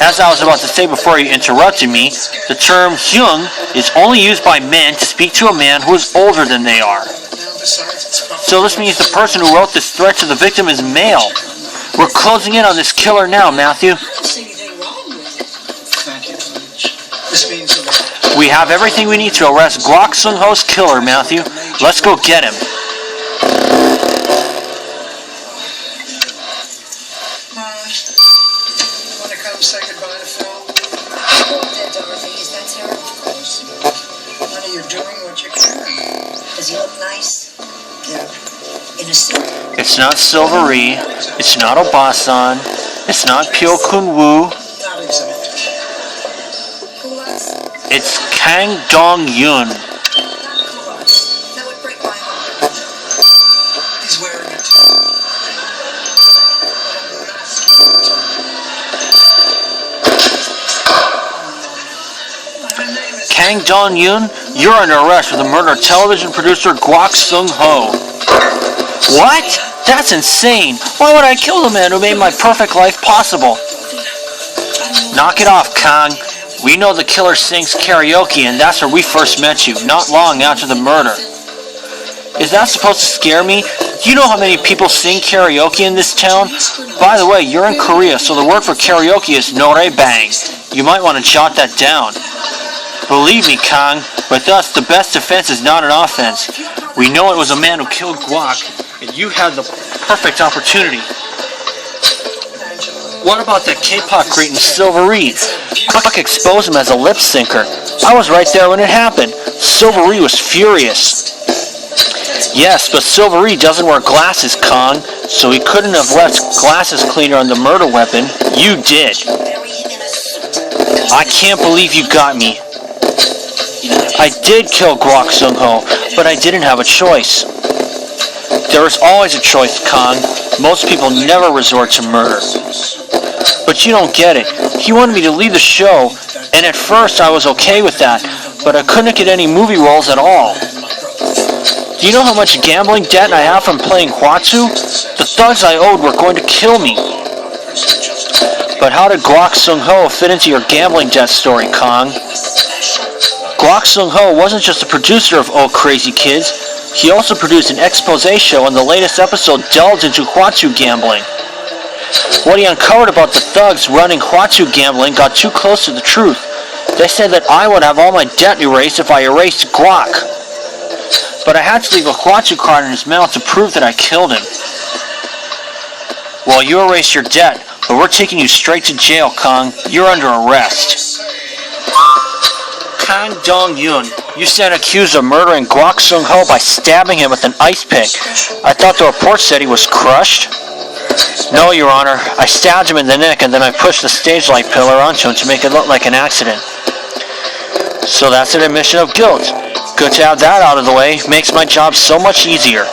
As I was about to say before you interrupted me, the term Hyung is only used by men to speak to a man who is older than they are. So this means the person who wrote this threat to the victim is male. We're closing in on this killer now, Matthew. We have everything we need to arrest Guak Sung-ho's killer, Matthew. Let's go get him. Say goodbye to Phil? Poor dear Dorothy, is that terrible? Of course. Honey, you're doing what you can. Does he look nice? Yeah. In a suit? It's not Silvery. It's not Obasan. It's not Pyo Kun-woo. Not exactly. Who else? It's Kang Dong-yoon. That would break my heart. He's wearing it. Kang Dong-yoon, you're under arrest for the murder of television producer Guak Sung-ho. What? That's insane. Why would I kill the man who made my perfect life possible? Knock it off, Kang. We know the killer sings karaoke, and that's where we first met you, not long after the murder. Is that supposed to scare me? Do you know how many people sing karaoke in this town? By the way, you're in Korea, so the word for karaoke is noraebang. You might want to jot that down. Believe me, Kang, with us, the best defense is not an offense. We know it was a man who killed Guak, and you had the perfect opportunity. What about that K-pop great in Silvery? Guak exposed him as a lip syncer. I was right there when it happened. Silvery was furious. Yes, but Silvery doesn't wear glasses, Kong, so he couldn't have left glasses cleaner on the murder weapon. You did. I can't believe you got me. I did kill Guak Sung-ho, but I didn't have a choice. There is always a choice, Kong. Most people never resort to murder. But you don't get it. He wanted me to leave the show, and at first I was okay with that, but I couldn't get any movie roles at all. Do you know how much gambling debt I have from playing Hwatsu? The thugs I owed were going to kill me. But how did Guak Sung-ho fit into your gambling debt story, Kong? Guak Sung-ho wasn't just a producer of Oh Crazy Kids. He also produced an expose show, and the latest episode delved into Hwatsu gambling. What he uncovered about the thugs running Hwatsu gambling got too close to the truth. They said that I would have all my debt erased if I erased Guak. But I had to leave a Hwatsu card in his mouth to prove that I killed him. Well, you erased your debt, but we're taking you straight to jail, Kong. You're under arrest. Kang Dong-yoon, you stand accused of murdering Guak Sung-ho by stabbing him with an ice pick. I thought the report said he was crushed. No, Your Honor. I stabbed him in the neck and then I pushed the stage light pillar onto him to make it look like an accident. So that's an admission of guilt. Good to have that out of the way. Makes my job so much easier.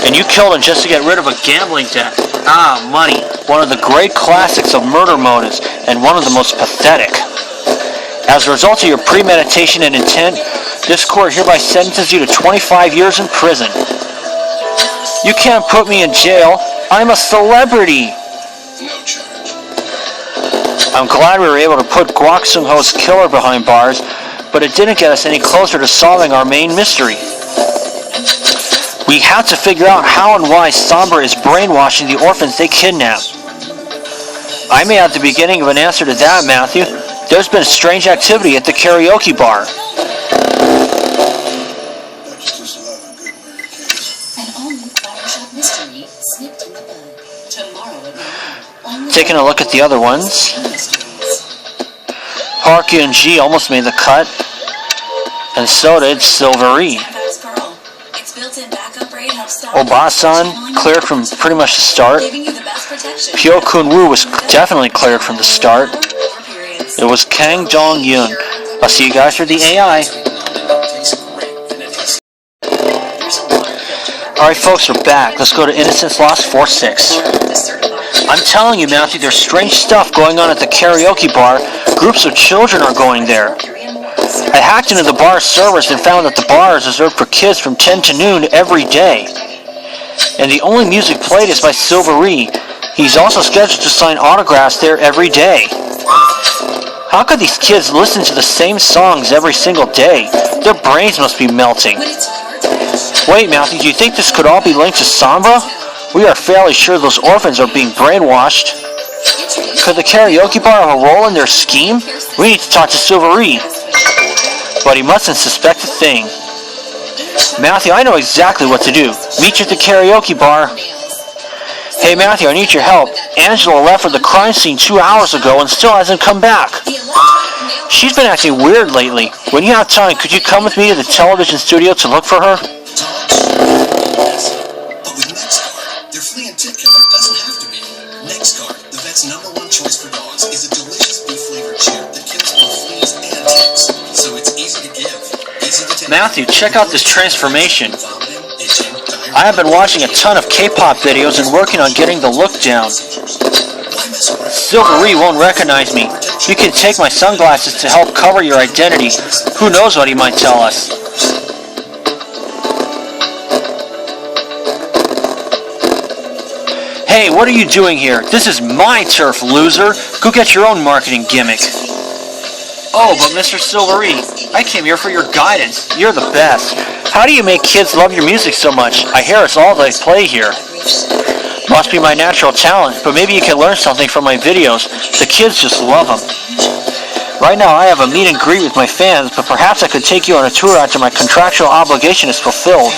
And you killed him just to get rid of a gambling debt. Ah, money. One of the great classics of murder motives, and one of the most pathetic. As a result of your premeditation and intent, this court hereby sentences you to 25 years in prison. You can't put me in jail. I'm a celebrity. I'm glad we were able to put Guak Sung-ho's killer behind bars, but it didn't get us any closer to solving our main mystery. We have to figure out how and why Sombra is brainwashing the orphans they kidnap. I may have the beginning of an answer to that, Matthew. There's been strange activity at the karaoke bar. Taking a look at the other ones. Park Eun-ji almost made the cut. And so did Silvery. Obasan cleared from pretty much the start. Pyo Kun-woo was definitely cleared from the start. It was Kang Dong-yoon. I'll see you guys for the AI. Alright folks, we're back. Let's go to Innocence Lost 4-6. I'm telling you, Matthew, there's strange stuff going on at the karaoke bar. Groups of children are going there. I hacked into the bar's servers and found that the bar is reserved for kids from 10 to noon every day. And the only music played is by Silvery. He's also scheduled to sign autographs there every day. How could these kids listen to the same songs every single day? Their brains must be melting. Wait, Matthew, do you think this could all be linked to Sombra? We are fairly sure those orphans are being brainwashed. Could the karaoke bar have a role in their scheme? We need to talk to Silvery. But he mustn't suspect a thing. Matthew, I know exactly what to do. Meet you at the karaoke bar. Hey Matthew, I need your help. Angela left for the crime scene 2 hours ago and still hasn't come back. She's been acting weird lately. When you have time, could you come with me to the television studio to look for her? But with NexGard, their flea and tick killer doesn't have to be. NexGard, the vet's #1 choice for dogs, is a delicious beef-flavored chew that kills both fleas and ticks. So it's easy to give, easy to take. Matthew, check out this transformation. I have been watching a ton of K-pop videos and working on getting the look down. Silvery won't recognize me. You can take my sunglasses to help cover your identity. Who knows what he might tell us. Hey, what are you doing here? This is my turf, loser. Go get your own marketing gimmick. Oh, but Mr. Silvery, I came here for your guidance. You're the best. How do you make kids love your music so much? I hear it's all they play here. Must be my natural talent, but maybe you can learn something from my videos. The kids just love them. Right now I have a meet and greet with my fans, but perhaps I could take you on a tour after my contractual obligation is fulfilled.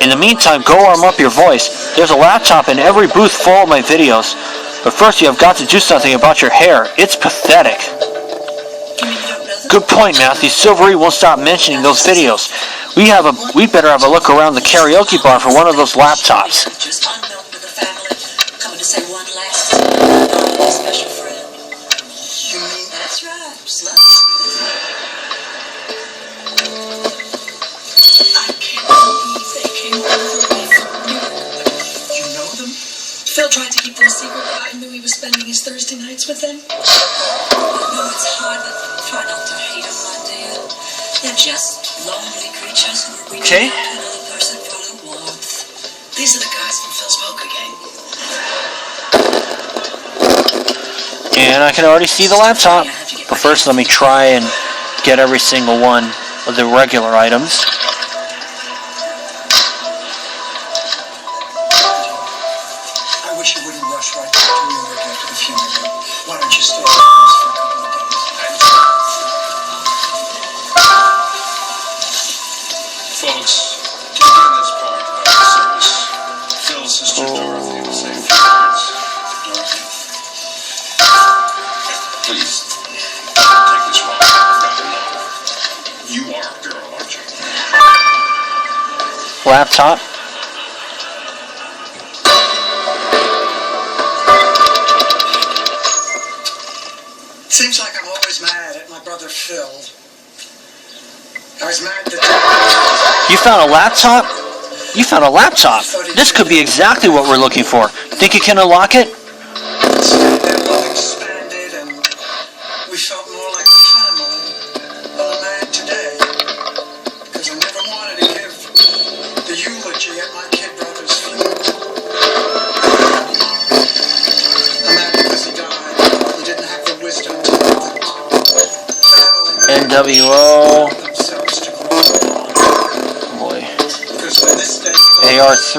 In the meantime, go warm up your voice. There's a laptop in every booth full of my videos. But first you have got to do something about your hair. It's pathetic. Good point, Matthew. Silvery won't stop mentioning those videos. We better have a look around the karaoke bar for one of those laptops. Just unknown to the family, coming to say one last to a special friend. You mean that's right, sluts? I can't believe they came over me from New York. You know them? Phil tried to keep them secret, but I knew he was spending his Thursday nights with them. No, it's hard, but try not to hate them, my dear. They're just lonely creatures who are reaching out to another person for a little warmth. These are the guys from Phil's poker gang. And I can already see the laptop. But first, let me try and get every single one of the regular items. I wish you wouldn't rush right back to New York after the funeral. Why don't you stay with us for a couple of days? Folks, to begin this part of the service, Phil's sister Dorothy will say a few words. Dorothy, please, take this wrong. You are a girl, aren't you? Laptop. Seems like I'm always mad at my brother Phil. I was mad that You found a laptop? You found a laptop. This could be exactly what we're looking for. Think you can unlock it? their love expanded and we felt more like a family. Well, I'm mad today because I never wanted to give the eulogy at my kid brother's funeral. I'm mad because he died. He didn't have the wisdom to know that family NWO. themselves to grow. Boy. Because when this day AR3.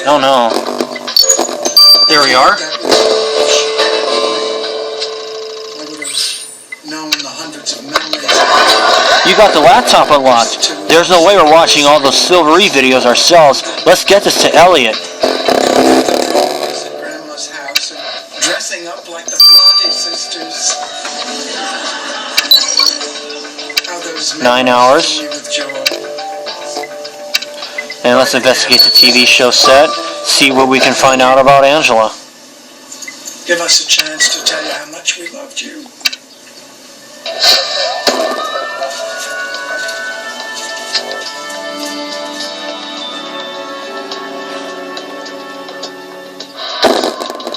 Oh no. There we are. You got the laptop unlocked. There's no way we're watching all those Silvery videos ourselves. Let's get this to Elliot. Grandma's house and dressing up like the Bronte sisters. How those 9 hours. with joy. And let's investigate the TV show set. See what we can find out about Angela. Give us a chance to tell you how much we loved you.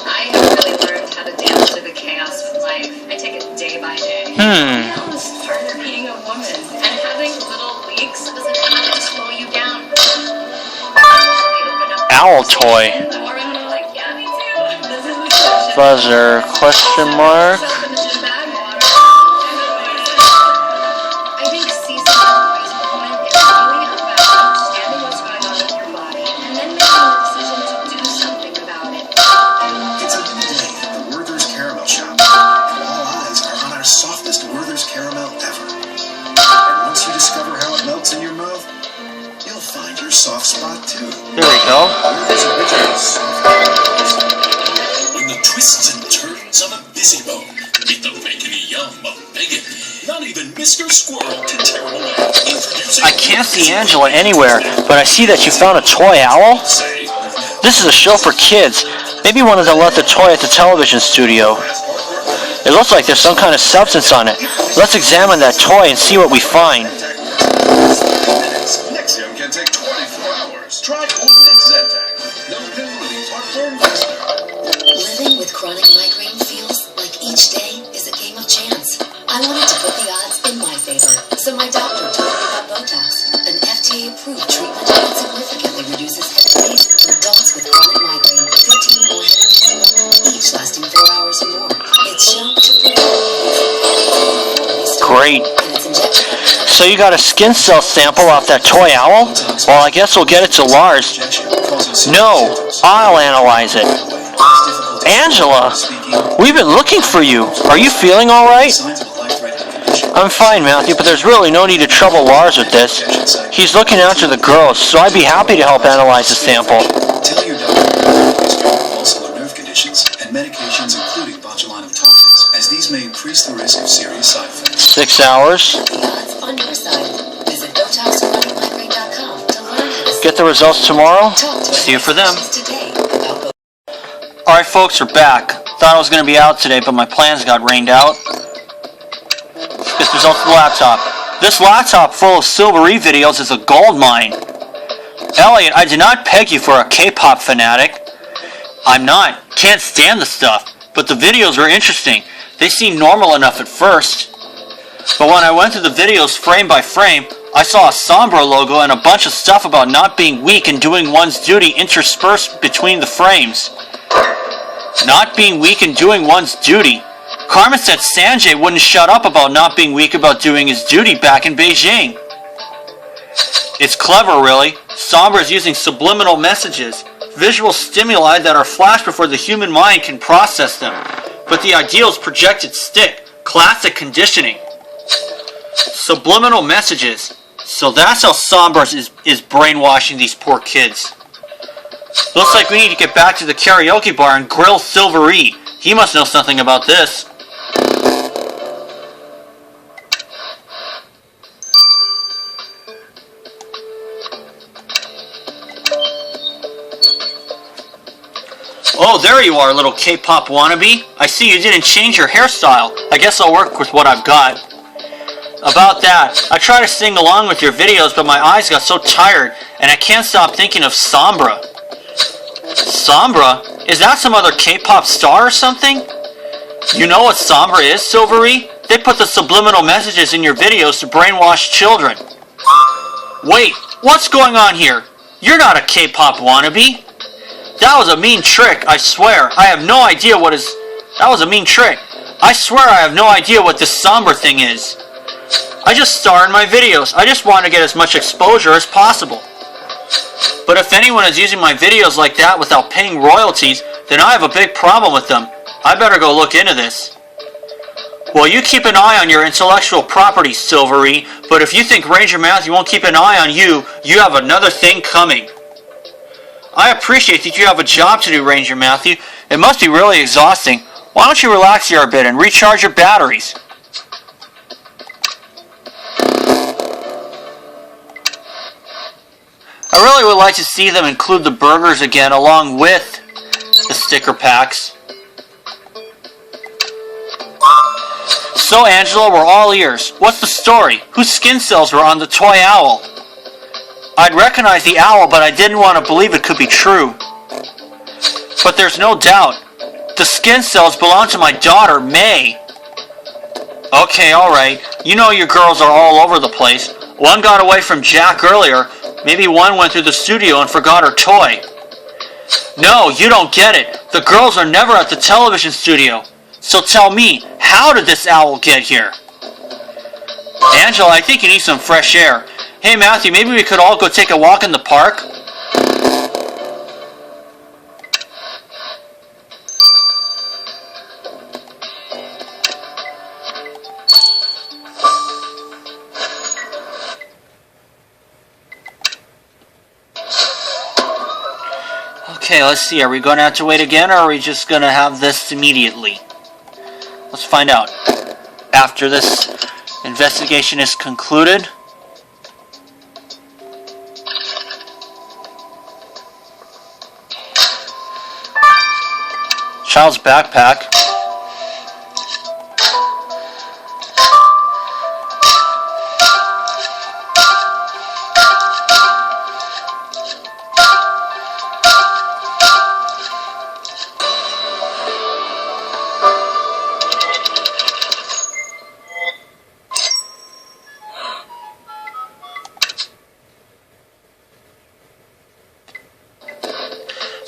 I have really learned how to dance to the chaos of life. I take it day by day. That was part of being a woman. And having little leaks doesn't have to slow you down. Owl toy. Buzzer. Question mark. I think seizing a boy's moment is really about understanding what's going on with your body and then making the decision to do something about it. It's a new day at the Werther's Caramel Shop. And all eyes are on our softest Werther's Caramel ever. And once you discover how it melts in your mouth, you'll find your soft spot too. There we go. Werther's original soft caramel. When the twists and turns of a busy bone meet the bacony yum of bacon, not even Mr. Squirrel can tear it away. Introducing I can't see Angela anywhere, but I see that you found a toy owl. This is a show for kids. Maybe one of them left the toy at the television studio. It looks like there's some kind of substance on it. Let's examine that toy and see what we find. Nexium can take 24 hours. Try Coolmint Zentak. No pill relieves heartburn faster. Living with chronic migraine feels like each day is a game of chance. I wanted to put the odds in my favor, so my doctor told me about Botox, an FDA-approved treatment that significantly reduces headaches for adults with chronic migraine. 15 more headaches, each lasting 4 hours or more. It's shown to Great. So you got a skin cell sample off that toy owl? Well, I guess we'll get it to Lars. No, I'll analyze it. Angela, we've been looking for you. Are you feeling all right? I'm fine, Matthew, but there's really no need to trouble Lars with this. He's looking after the girls, so I'd be happy to help analyze the sample. Tell your doctor about history of muscle or nerve conditions and medications including botulinum toxin. doses, as these may increase the risk of serious side effects. 6 hours. The odds on your side. Visit BotoxBodyMigraine.com to learn how to Get the results tomorrow. talk to See you for them. today about Alright folks, we're back. Thought I was going to be out today, but my plans got rained out. Let's get the results of the laptop. This laptop full of Silvery videos is a gold mine. Elliot, I did not peg you for a K-pop fanatic. I'm not. Can't stand the stuff. But the videos were interesting. They seemed normal enough at first. But when I went through the videos frame by frame, I saw a Sombra logo and a bunch of stuff about not being weak and doing one's duty interspersed between the frames. Not being weak and doing one's duty. Carmen said Sanjay wouldn't shut up about not being weak about doing his duty back in Beijing. It's clever, really. Sombra is using subliminal messages, visual stimuli that are flashed before the human mind can process them. But the ideals projected stick. Classic conditioning. Subliminal messages. So that's how Sombra is brainwashing these poor kids. Looks like we need to get back to the karaoke bar and grill Silvery. He must know something about this. Oh, there you are, little K-pop wannabe. I see you didn't change your hairstyle. I guess I'll work with what I've got. About that, I try to sing along with your videos, but my eyes got so tired, and I can't stop thinking of Sombra. Sombra? Is that some other K-pop star or something? You know what Sombra is, Silvery? They put the subliminal messages in your videos to brainwash children. Wait, what's going on here? You're not a K-pop wannabe. That was a mean trick, I swear. I have no idea what is... That was a mean trick. I swear I have no idea what this Sombra thing is. I just star in my videos. I just want to get as much exposure as possible. But if anyone is using my videos like that without paying royalties, then I have a big problem with them. I better go look into this. Well, you keep an eye on your intellectual property, Silvery, but if you think Ranger Matthew won't keep an eye on you, you have another thing coming. I appreciate that you have a job to do, Ranger Matthew. It must be really exhausting. Why don't you relax here a bit and recharge your batteries? I really would like to see them include the burgers again along with the sticker packs. So Angela, we're all ears. What's the story? Whose skin cells were on the toy owl? I'd recognize the owl, but I didn't want to believe it could be true. But there's no doubt. The skin cells belong to my daughter, May. Okay, alright. You know your girls are all over the place. One got away from Jack earlier. Maybe one went through the studio and forgot her toy. No, you don't get it. The girls are never at the television studio. So tell me, how did this owl get here? Angela, I think you need some fresh air. Hey Matthew, maybe we could all go take a walk in the park? Okay, let's see. Are we going to have to wait again, or are we just going to have this immediately? Let's find out. After this investigation is concluded. Child's backpack.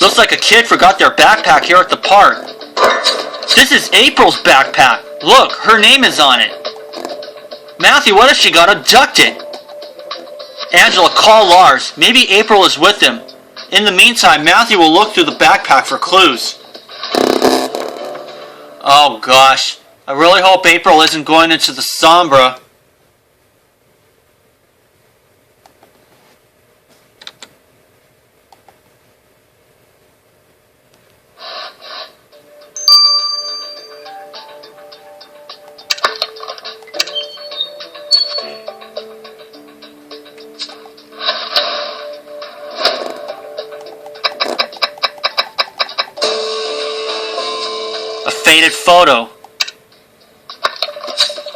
Looks like a kid forgot their backpack here at the park. This is April's backpack. Look, her name is on it. Matthew, what if she got abducted? Angela, call Lars. Maybe April is with him. In the meantime, Matthew will look through the backpack for clues. Oh gosh. I really hope April isn't going into the Sombra. faded photo.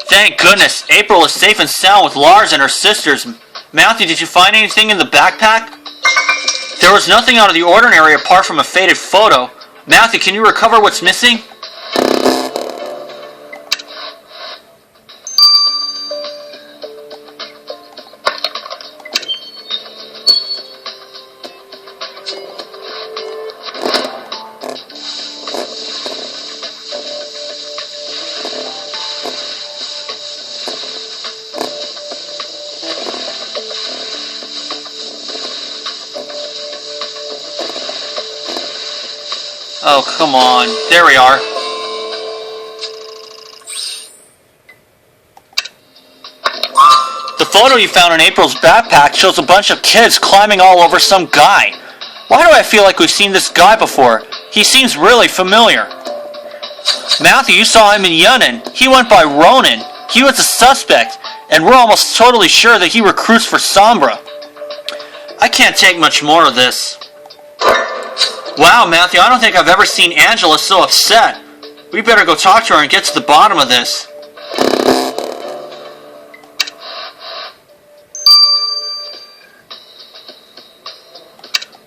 Thank goodness, April is safe and sound with Lars and her sisters. Matthew, did you find anything in the backpack? There was nothing out of the ordinary apart from a faded photo. Matthew, can you recover what's missing? Oh, come on. There we are. The photo you found in April's backpack shows a bunch of kids climbing all over some guy. Why do I feel like we've seen this guy before? He seems really familiar. Matthew, you saw him in Yunnan. He went by Ronan. He was a suspect, and we're almost totally sure that he recruits for Sombra. I can't take much more of this. Wow, Matthew, I don't think I've ever seen Angela so upset. We better go talk to her and get to the bottom of this.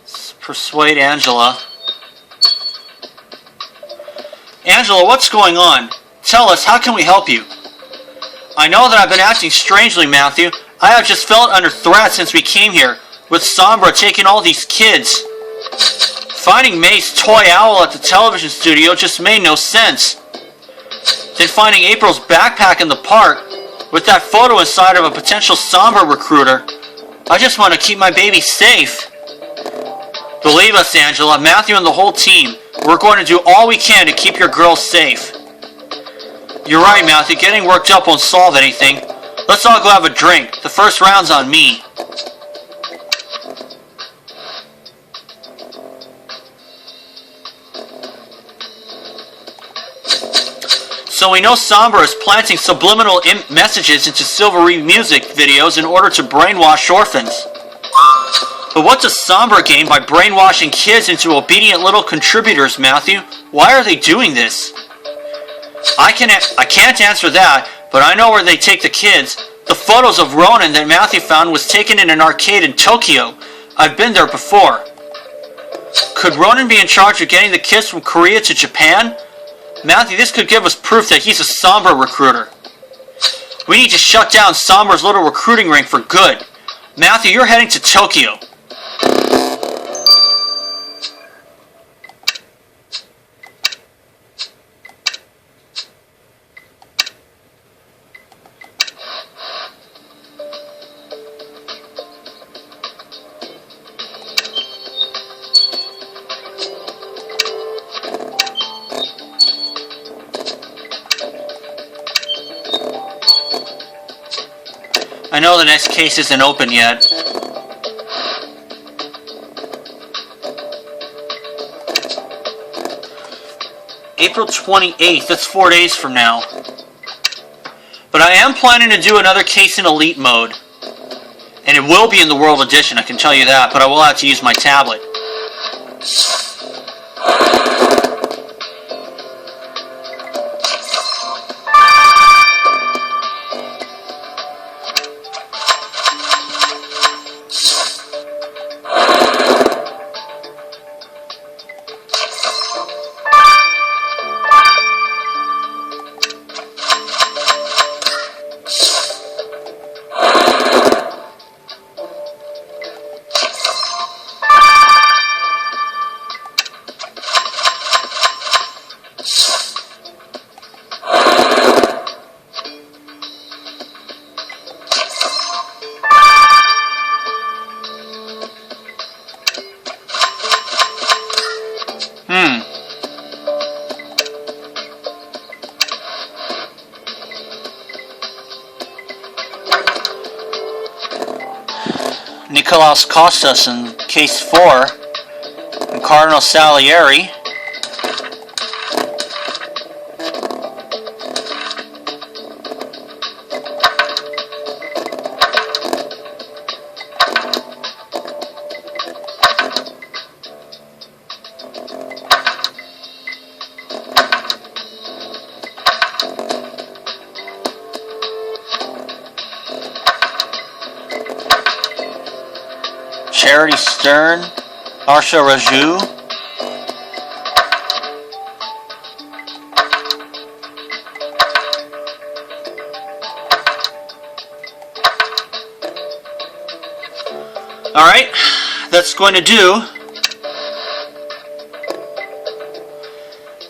Let's persuade Angela. Angela, what's going on? Tell us, how can we help you? I know that I've been acting strangely, Matthew. I have just felt under threat since we came here, with Sombra taking all these kids. Finding May's toy owl at the television studio just made no sense. Then finding April's backpack in the park, with that photo inside of a potential Sombra recruiter. I just want to keep my baby safe. Believe us, Angela, Matthew and the whole team, we're going to do all we can to keep your girl safe. You're right, Matthew, getting worked up won't solve anything. Let's all go have a drink. The first round's on me. So we know Sombra is planting subliminal messages into Silvery music videos in order to brainwash orphans. But what does Sombra gain by brainwashing kids into obedient little contributors, Matthew? Why are they doing this? I can't answer that, but I know where they take the kids. The photos of Ronan that Matthew found was taken in an arcade in Tokyo. I've been there before. Could Ronan be in charge of getting the kids from Korea to Japan? Matthew, this could give us proof that he's a Sombra recruiter. We need to shut down Sombra's little recruiting ring for good. Matthew, you're heading to Tokyo. I know the next case isn't open yet. April 28th, that's 4 days from now. But I am planning to do another case in Elite mode. And it will be in the World Edition, I can tell you that, but I will have to use my tablet. Nikolaos Kostas in Case 4, and Cardinal Salieri. Charity Stern, Arsha Raju. Alright, that's going to do.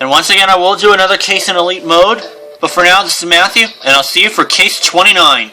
And once again, I will do another case in Elite Mode. But for now, this is Matthew, and I'll see you for case 29.